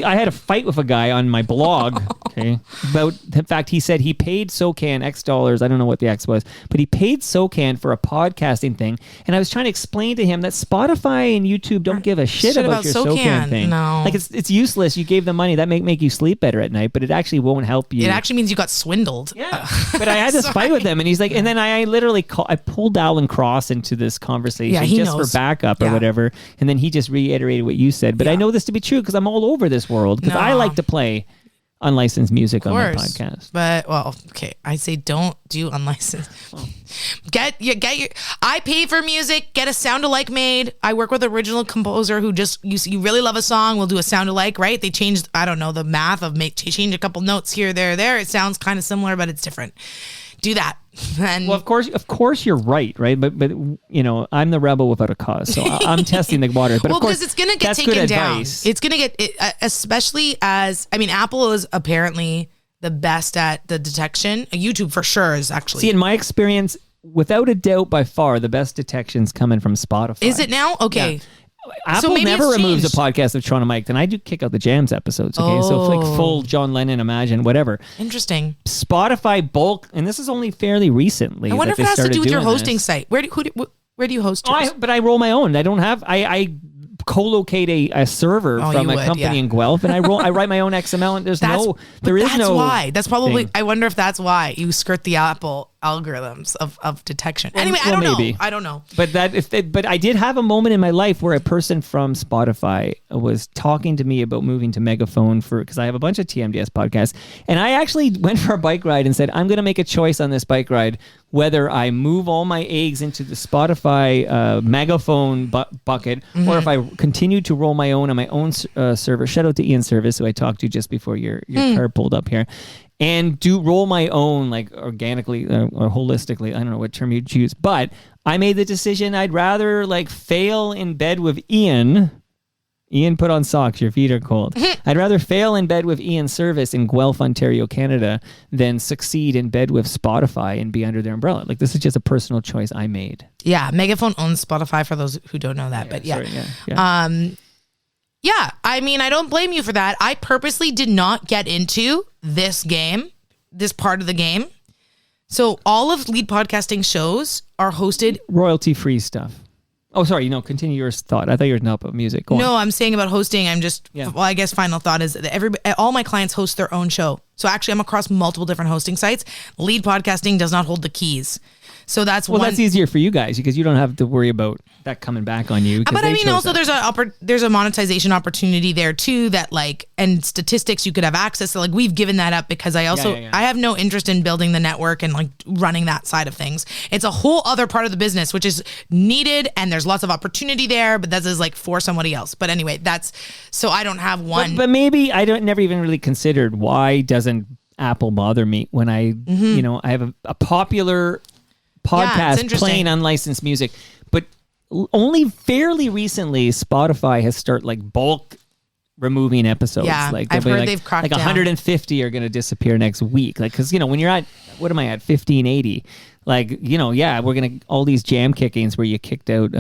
I had a fight with a guy on my blog, okay, about the fact he said he paid SOCAN X dollars. I don't know what the X was, but he paid SOCAN for a podcasting thing. And I was trying to explain to him that Spotify and YouTube don't give a shit about your SOCAN thing. No. Like it's useless. You gave them money funny. That make you sleep better at night, but it actually won't help you. It actually means you got swindled. Yeah. But I had this fight with him, and he's like, and then I literally I pulled Alan Cross into this conversation just knows. for backup or whatever. And then he just reiterated what you said. But I know this to be true because I'm all over this world because I like to play unlicensed music on my podcast. But okay, I say don't do unlicensed. Get your I pay for music, get a sound alike made. I work with an original composer who just you really love a song, we'll do a sound alike, right? They changed, I don't know, the math of change a couple notes here, there. It sounds kind of similar, but it's different. Do that. And well, of course you're right? But you know, I'm the rebel without a cause, so I'm testing the water. But well, of course, because it's gonna get taken down. It's gonna get especially as Apple is apparently the best at the detection. YouTube for sure is actually. See, in my experience, without a doubt, by far the best detection's coming from Spotify. Is it now? Okay. Yeah. Apple never removes a podcast of Toronto Mike, and I do kick out the jams episodes. Okay, so it's like full John Lennon, Imagine, whatever. Interesting. Spotify bulk, and this is only fairly recently. I wonder if it has to do with your hosting site. Where do you host yours? But I roll my own. I don't have. I co-locate a server from a company in Guelph, and I write my own XML, and there is no. That's why. That's probably. Thing. I wonder if that's why you skirt the Apple algorithms of detection. Anyway, I don't know. I don't know. But but I did have a moment in my life where a person from Spotify was talking to me about moving to Megaphone because I have a bunch of TMDS podcasts, and I actually went for a bike ride and said, I'm going to make a choice on this bike ride whether I move all my eggs into the Spotify Megaphone bucket, or if I continue to roll my own on my own server. Shout out to Ian Service, who I talked to just before your car pulled up here. And roll my own, like organically or holistically. I don't know what term you choose, but I made the decision I'd rather like fail in bed with Ian. Ian, put on socks. Your feet are cold. I'd rather fail in bed with Ian Service in Guelph, Ontario, Canada, than succeed in bed with Spotify and be under their umbrella. Like, this is just a personal choice I made. Yeah, Megaphone owns Spotify for those who don't know that, Yeah, I mean, I don't blame you for that. I purposely did not get into this part of the game. So all of Lead Podcasting shows are hosted royalty-free stuff. Oh, sorry. Continue your thought. I thought you were not about music. Go on. No, I'm saying about hosting. I'm just, well, I guess final thought is that all my clients host their own show. So actually, I'm across multiple different hosting sites. Lead Podcasting does not hold the keys. So that's that's easier for you guys because you don't have to worry about that coming back on you. But I mean, also there's a monetization opportunity there too. That and statistics you could have access to. Like, we've given that up because I have no interest in building the network and like running that side of things. It's a whole other part of the business which is needed, and there's lots of opportunity there. But that is like for somebody else. But anyway, so I don't have one. But maybe never even really considered why doesn't Apple bother me when I I have a popular podcast playing unlicensed music, but only fairly recently Spotify has started like bulk removing episodes. Yeah, like I've heard they've cracked down. 150 are going to disappear next week. Like, because when you're at, what am I at, 1580? Like, we're going to, all these jam kickings where you kicked out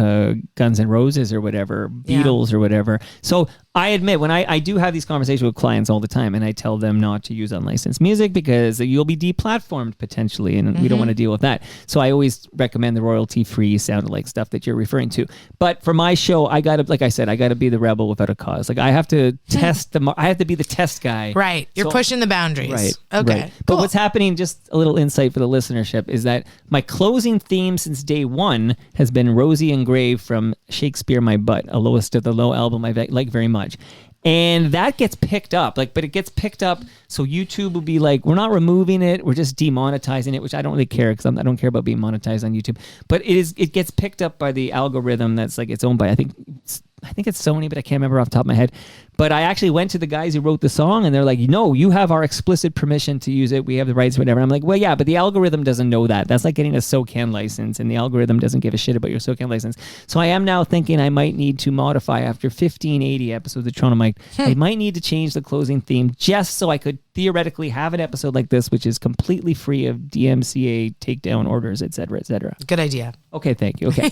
Guns N' Roses or whatever, Beatles or whatever. So I admit, when I do have these conversations with clients all the time, and I tell them not to use unlicensed music because you'll be deplatformed potentially, and we don't want to deal with that. So I always recommend the royalty-free sound-alike stuff that you're referring to. But for my show, I got to be the rebel without a cause. Like, I have to test I have to be the test guy. Right. You're pushing the boundaries. Right. Okay. Right. But what's happening, just a little insight for the listenership, is that my closing theme since day one has been Rosie and Grave from Shakespeare My Butt, a Lowest of the Low album I like very much. And that gets picked up, but it gets picked up. So YouTube will be like, we're not removing it, we're just demonetizing it, which I don't really care because I don't care about being monetized on YouTube. But it gets picked up by the algorithm that's like it's owned by I think it's Sony, but I can't remember off the top of my head. But I actually went to the guys who wrote the song, and they're like, no, you have our explicit permission to use it. We have the rights, whatever. And I'm like, well, yeah, but the algorithm doesn't know that. That's like getting a SOCAN license, and the algorithm doesn't give a shit about your SOCAN license. So I am now thinking I might need to modify after 1580 episodes of Toronto Mike. I might need to change the closing theme just so I could theoretically have an episode like this, which is completely free of DMCA takedown orders, et cetera, et cetera. Good idea. Okay, thank you. Okay.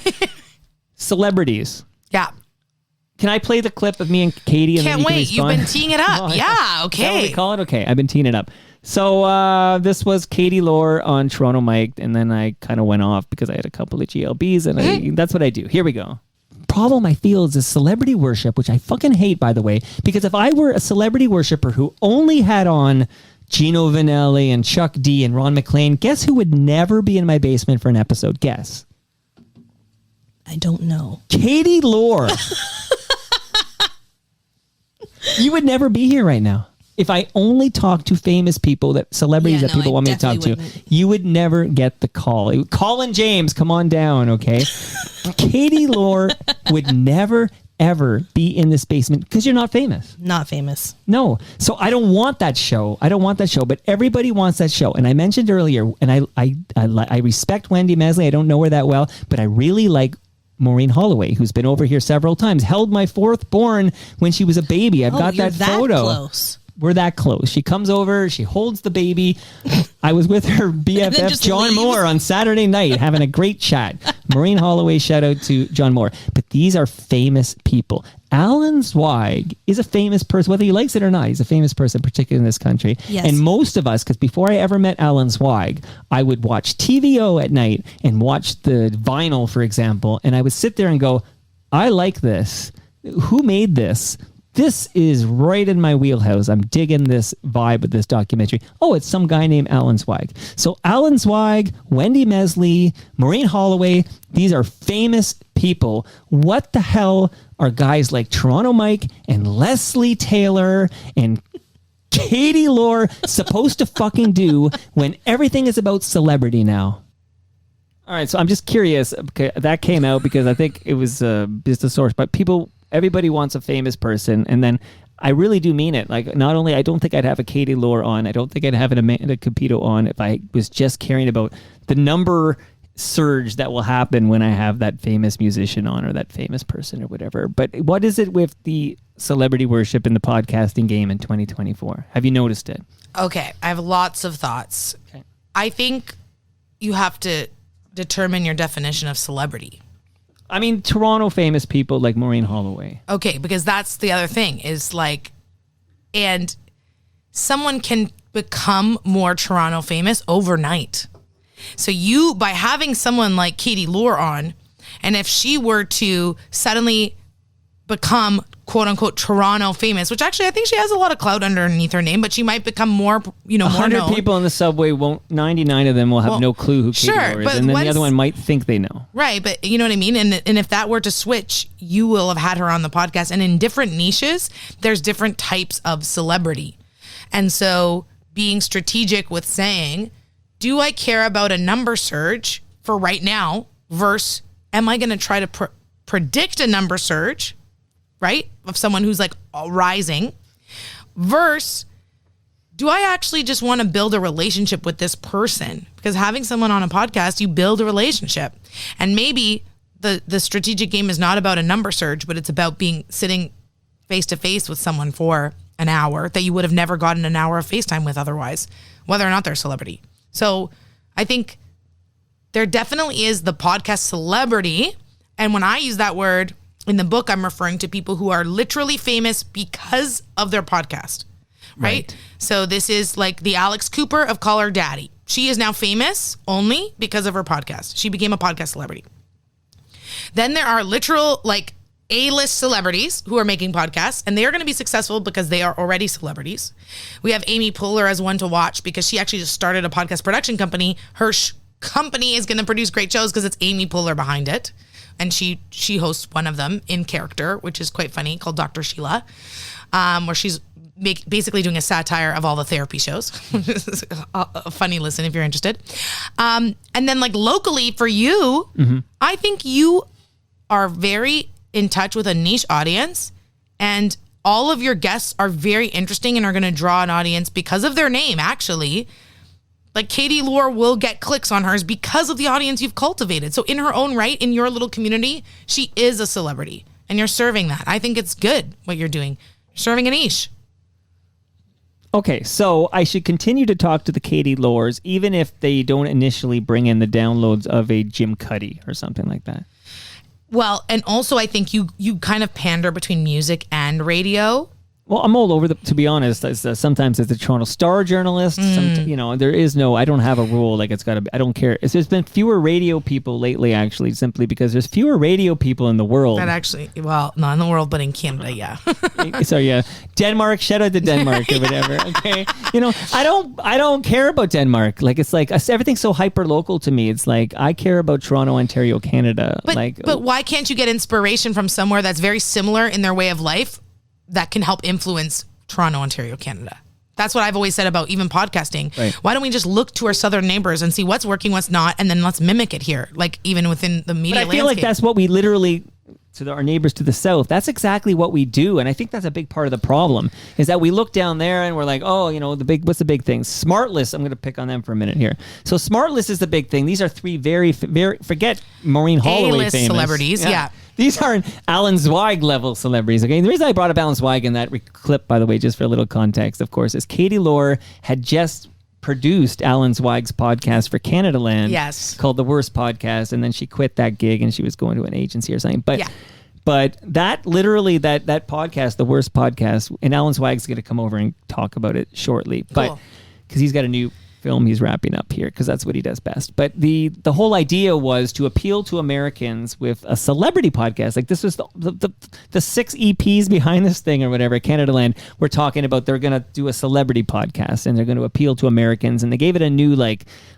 Celebrities. Yeah. Can I play the clip of me and Katie? And Can't wait. You've been teeing it up. Oh, yeah. Okay. Is that what we call it? Okay. I've been teeing it up. So this was Katie Lore on Toronto Mike, and then I kind of went off because I had a couple of GLBs, and that's what I do. Here we go. problem I feel is this celebrity worship, which I fucking hate, by the way, because if I were a celebrity worshiper who only had on Gino Vanelli and Chuck D and Ron McClain, guess who would never be in my basement for an episode? Guess. I don't know. Katie Lore. You would never be here right now. If I only talk to famous people, celebrities that people want me to talk to, you would never get the call. Colin James, come on down, okay? Katie Lore would never, ever be in this basement because you're not famous. Not famous. No. So I don't want that show. But everybody wants that show. And I mentioned earlier, and I respect Wendy Mesley. I don't know her that well, but I really like Maureen Holloway, who's been over here several times, held my fourth born when she was a baby. I've got that photo. Close. We're that close. She comes over, she holds the baby. I was with her BFF John Moore on Saturday night having a great chat. Maureen Holloway, shout out to John Moore. But these are famous people. Alan Zweig is a famous person, whether he likes it or not. He's a famous person, particularly in this country. Yes. And most of us, because before I ever met Alan Zweig, I would watch TVO at night and watch the vinyl, for example, and I would sit there and go, I like this. Who made this? This is right in my wheelhouse. I'm digging this vibe of this documentary. Oh, it's some guy named Alan Zweig. So Alan Zweig, Wendy Mesley, Maureen Holloway, these are famous people. What the hell are guys like Toronto Mike and Leslie Taylor and Katie Lore supposed to fucking do when everything is about celebrity now? All right, so I'm just curious. Okay, that came out because I think it was just a source, but everybody wants a famous person, and then I really do mean it. Like, not only I don't think I'd have a Katie Lore on, I don't think I'd have an Amanda Cupido on if I was just caring about the number surge that will happen when I have that famous musician on or that famous person or whatever. But what is it with the celebrity worship in the podcasting game in 2024? Have you noticed it? Okay, I have lots of thoughts. Okay. I think you have to determine your definition of celebrity. I mean, Toronto famous people like Maureen Holloway. Okay, because that's the other thing is like, and someone can become more Toronto famous overnight. So by having someone like Katie Lore on, and if she were to suddenly become quote unquote Toronto famous, which actually I think she has a lot of clout underneath her name, but she might become more, more 100 known. people in the subway 99 of them will have no clue who Katie Lore is, and then the other one might think they know. Right, but you know what I mean? And if that were to switch, you will have had her on the podcast. And in different niches, there's different types of celebrity. And so being strategic with saying, do I care about a number surge for right now versus am I going to try to predict a number surge, right, of someone who's like rising, versus do I actually just want to build a relationship with this person? Because having someone on a podcast, you build a relationship. And maybe the strategic game is not about a number surge, but it's about sitting face to face with someone for an hour that you would have never gotten an hour of FaceTime with otherwise, whether or not they're a celebrity. So I think there definitely is the podcast celebrity. And when I use that word in the book, I'm referring to people who are literally famous because of their podcast, right? So this is like the Alex Cooper of Call Her Daddy. She is now famous only because of her podcast. She became a podcast celebrity. Then there are literal like A-list celebrities who are making podcasts, and they are going to be successful because they are already celebrities. We have Amy Poehler as one to watch because she actually just started a podcast production company. Her company is going to produce great shows because it's Amy Poehler behind it. And she hosts one of them in character, which is quite funny, called Dr. Sheila, where she's basically doing a satire of all the therapy shows. A funny listen if you're interested. And then like locally for you, I think you are very in touch with a niche audience, and all of your guests are very interesting and are going to draw an audience because of their name, actually. Like Katie Lore will get clicks on hers because of the audience you've cultivated. So in her own right, in your little community, she is a celebrity, and you're serving that. I think it's good what you're doing. You're serving a niche. Okay, so I should continue to talk to the Katie Lores, even if they don't initially bring in the downloads of a Jim Cuddy or something like that. Well, and also I think you kind of pander between music and radio. Well, I'm all over to be honest. Sometimes as a Toronto Star journalist, there is no, I don't have a rule. Like it's got to be, I don't care. There's been fewer radio people lately, actually, simply because there's fewer radio people in the world. That actually, well, not in the world, but in Canada, yeah. So yeah, Denmark, shout out to Denmark or whatever. Okay. I don't care about Denmark. Like, it's like everything's so hyper local to me. It's like, I care about Toronto, Ontario, Canada. But why can't you get inspiration from somewhere that's very similar in their way of life that can help influence Toronto, Ontario, Canada? That's what I've always said about even podcasting. Right. Why don't we just look to our southern neighbors and see what's working, what's not, and then let's mimic it here, like even within the media landscape. I feel like that's what we literally, our neighbors to the south, that's exactly what we do. And I think that's a big part of the problem, is that we look down there and we're like, oh, what's the big thing? Smartless. I'm going to pick on them for a minute here. So Smartless is the big thing. These are three very, forget Maureen Holloway A-list famous celebrities, yeah. These aren't Alan Zweig level celebrities, okay? And the reason I brought up Alan Zweig in that clip, by the way, just for a little context, of course, is Katie Lohr had just produced Alan Zweig's podcast for Canada Land. Yes. Called The Worst Podcast, and then she quit that gig and she was going to an agency or something. But that literally, that podcast, The Worst Podcast, and Alan Zweig's going to come over and talk about it shortly. Cool. But because he's got a new film he's wrapping up here, because that's what he does best. But the whole idea was to appeal to Americans with a celebrity podcast. Like, this was the 6 EPs behind this thing or whatever, Canada Land, we're talking about they're going to do a celebrity podcast and they're going to appeal to Americans, and they gave it a new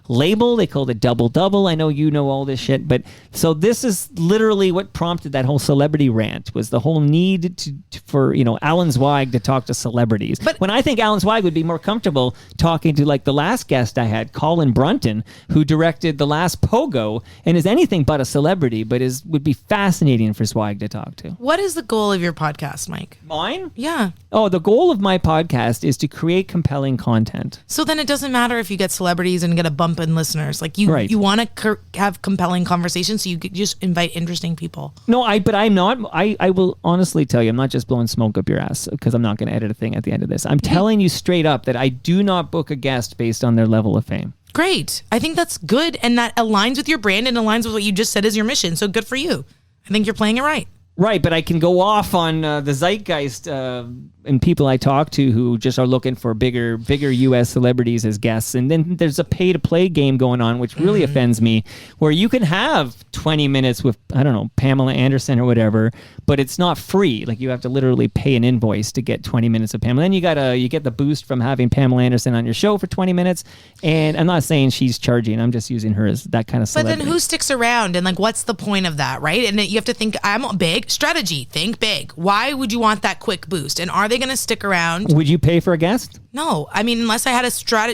label. They called it Double Double. I know you know all this shit, but so this is literally what prompted that whole celebrity rant, was the whole need for Alan Zweig to talk to celebrities. But when I think Alan Zweig would be more comfortable talking to the last guest I had, Colin Brunton, who directed the last Pogo and is anything but a celebrity, but would be fascinating for Zweig to talk to. What is the goal of your podcast, Mike? Mine? Yeah. Oh, the goal of my podcast is to create compelling content. So then it doesn't matter if you get celebrities and get a bump in listeners. Like you want to have compelling conversations, so you could just invite interesting people. No, but I'm not. I will honestly tell you, I'm not just blowing smoke up your ass, because I'm not going to edit a thing at the end of this. I'm telling you straight up that I do not book a guest based on their level of fame. Great. I think that's good, and that aligns with your brand and aligns with what you just said is your mission. So good for you. I think you're playing it right. Right, but I can go off on the zeitgeist and people I talk to who just are looking for bigger U.S. celebrities as guests. And then there's a pay-to-play game going on, which really offends me, where you can have 20 minutes with, I don't know, Pamela Anderson or whatever, but it's not free. Like, you have to literally pay an invoice to get 20 minutes of Pamela. Then you get the boost from having Pamela Anderson on your show for 20 minutes. And I'm not saying she's charging. I'm just using her as that kind of celebrity. But then who sticks around? And what's the point of that, right? And you have to think, I'm big. Strategy, think big. Why would you want that quick boost? And are they going to stick around? Would you pay for a guest? No. I mean, unless I had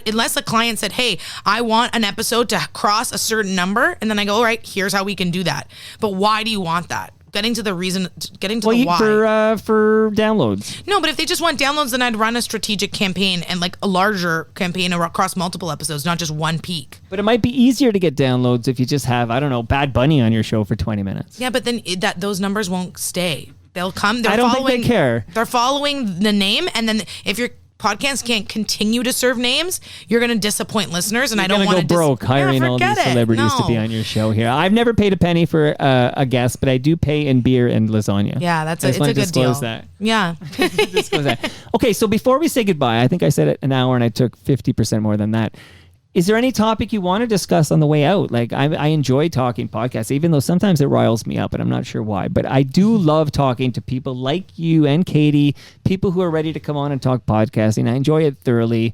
unless a client said, hey, I want an episode to cross a certain number, and then I go, all right, here's how we can do that. But why do you want that? Getting to the why. For downloads. No, but if they just want downloads, then I'd run a strategic campaign and a larger campaign across multiple episodes, not just one peak. But it might be easier to get downloads if you just have, I don't know, Bad Bunny on your show for 20 minutes. Yeah, but then those numbers won't stay. They'll come. I don't think they care. They're following the name, and then if your podcast can't continue to serve names, you're going to disappoint listeners, and I don't want to go broke hiring all these celebrities to be on your show here. I've never paid a penny for a guest, but I do pay in beer and lasagna. Yeah, it's a good deal. That. Yeah. Disclose that. Okay, so before we say goodbye, I think I said it an hour and I took 50% more than that. Is there any topic you want to discuss on the way out? I enjoy talking podcasts, even though sometimes it riles me up, and I'm not sure why. But I do love talking to people like you and Katie, people who are ready to come on and talk podcasting. I enjoy it thoroughly.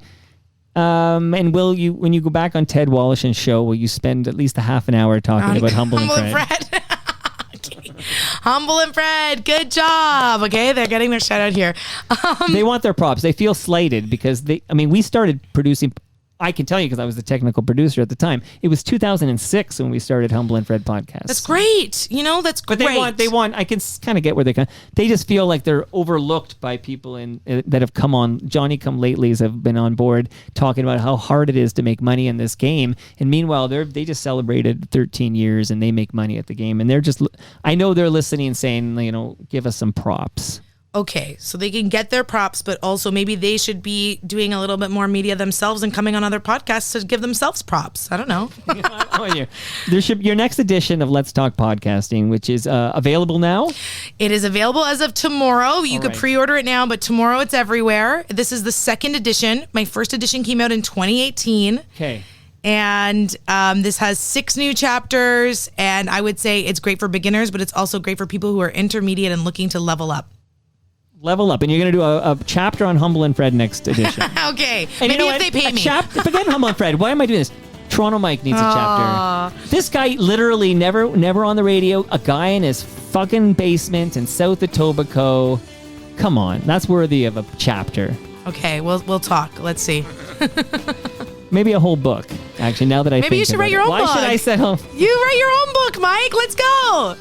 And when you go back on Ted Wallachen's show, will you spend at least a half an hour talking about Humble and Fred? Humble and Fred, good job. Okay, they're getting their shout out here. They want their props. They feel slighted because we started producing. I can tell you because I was the technical producer at the time. It was 2006 when we started Humble and Fred podcast. That's great. That's great. But they want. I can kind of get where they come. They just feel like they're overlooked by people that have come on. Johnny Come Latelys have been on board talking about how hard it is to make money in this game. And meanwhile, they just celebrated 13 years and they make money at the game. And they're just. I know they're listening and saying, give us some props. Okay, so they can get their props, but also maybe they should be doing a little bit more media themselves and coming on other podcasts to give themselves props. I don't know. There should your next edition of Let's Talk Podcasting, which is available now. It is available as of tomorrow. You could pre-order it now, but tomorrow it's everywhere. This is the second edition. My first edition came out in 2018. Okay. And this has 6 new chapters, and I would say it's great for beginners, but it's also great for people who are intermediate and looking to level up. Level up, and you're going to do a chapter on Humble and Fred next edition. Okay, and maybe you know if they pay me. Forget Humble and Fred. Why am I doing this? Toronto Mike needs a chapter. This guy literally never on the radio. A guy in his fucking basement in South Etobicoke. Come on, that's worthy of a chapter. Okay, we'll talk. Let's see. Maybe a whole book. Actually, now that I maybe think you should about write your it. own Why book. should I settle? You write your own book, Mike. Let's go.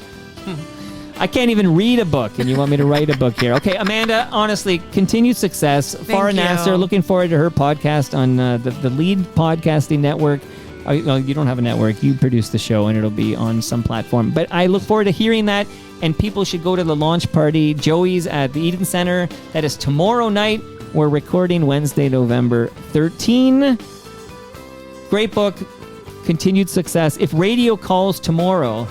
I can't even read a book, and you want me to write a book here. Okay, Amanda, honestly, continued success. Farah you. Nasser, looking forward to her podcast on the Lead Podcasting Network. Well, you don't have a network. You produce the show, and it'll be on some platform. But I look forward to hearing that, and people should go to the launch party. Joey's at the Eden Center. That is tomorrow night. We're recording Wednesday, November 13. Great book. Continued success. If radio calls tomorrow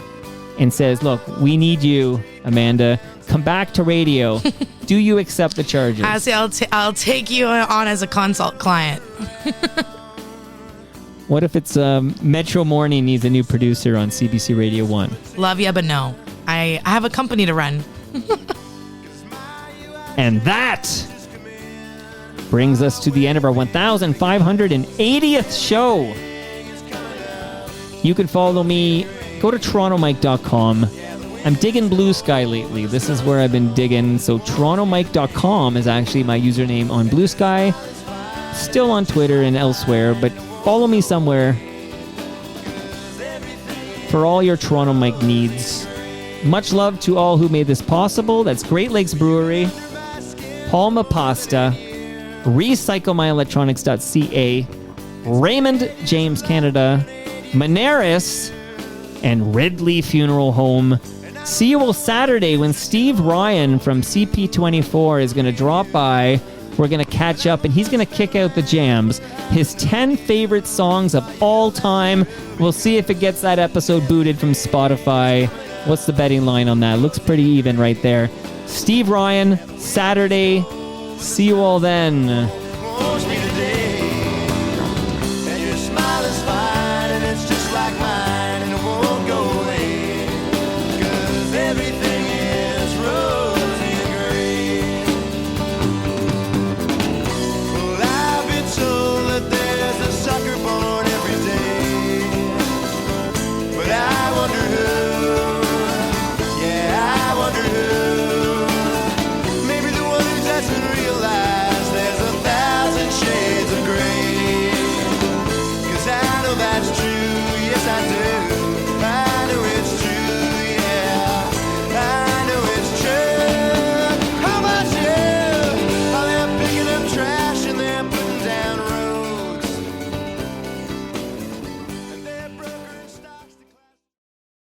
and says, look, we need you, Amanda, come back to radio, do you accept the charges? I say I'll take you on as a consult client. What if it's Metro Morning needs a new producer on CBC Radio 1? Love ya, but no. I have a company to run. And that brings us to the end of our 1,580th show. You can follow me. Go to torontomike.com. I'm digging Blue Sky lately. This is where I've been digging. So torontomike.com is actually my username on Blue Sky. Still on Twitter and elsewhere, but follow me somewhere for all your Toronto Mike needs. Much love to all who made this possible. That's Great Lakes Brewery, Palma Pasta, RecycleMyElectronics.ca, Raymond James Canada, Moneris, and Ridley Funeral Home. See you all Saturday when Steve Ryan from CP24 is going to drop by. We're going to catch up, and he's going to kick out the jams. His 10 favorite songs of all time. We'll see if it gets that episode booted from Spotify. What's the betting line on that? Looks pretty even right there. Steve Ryan, Saturday. See you all then. Push me today.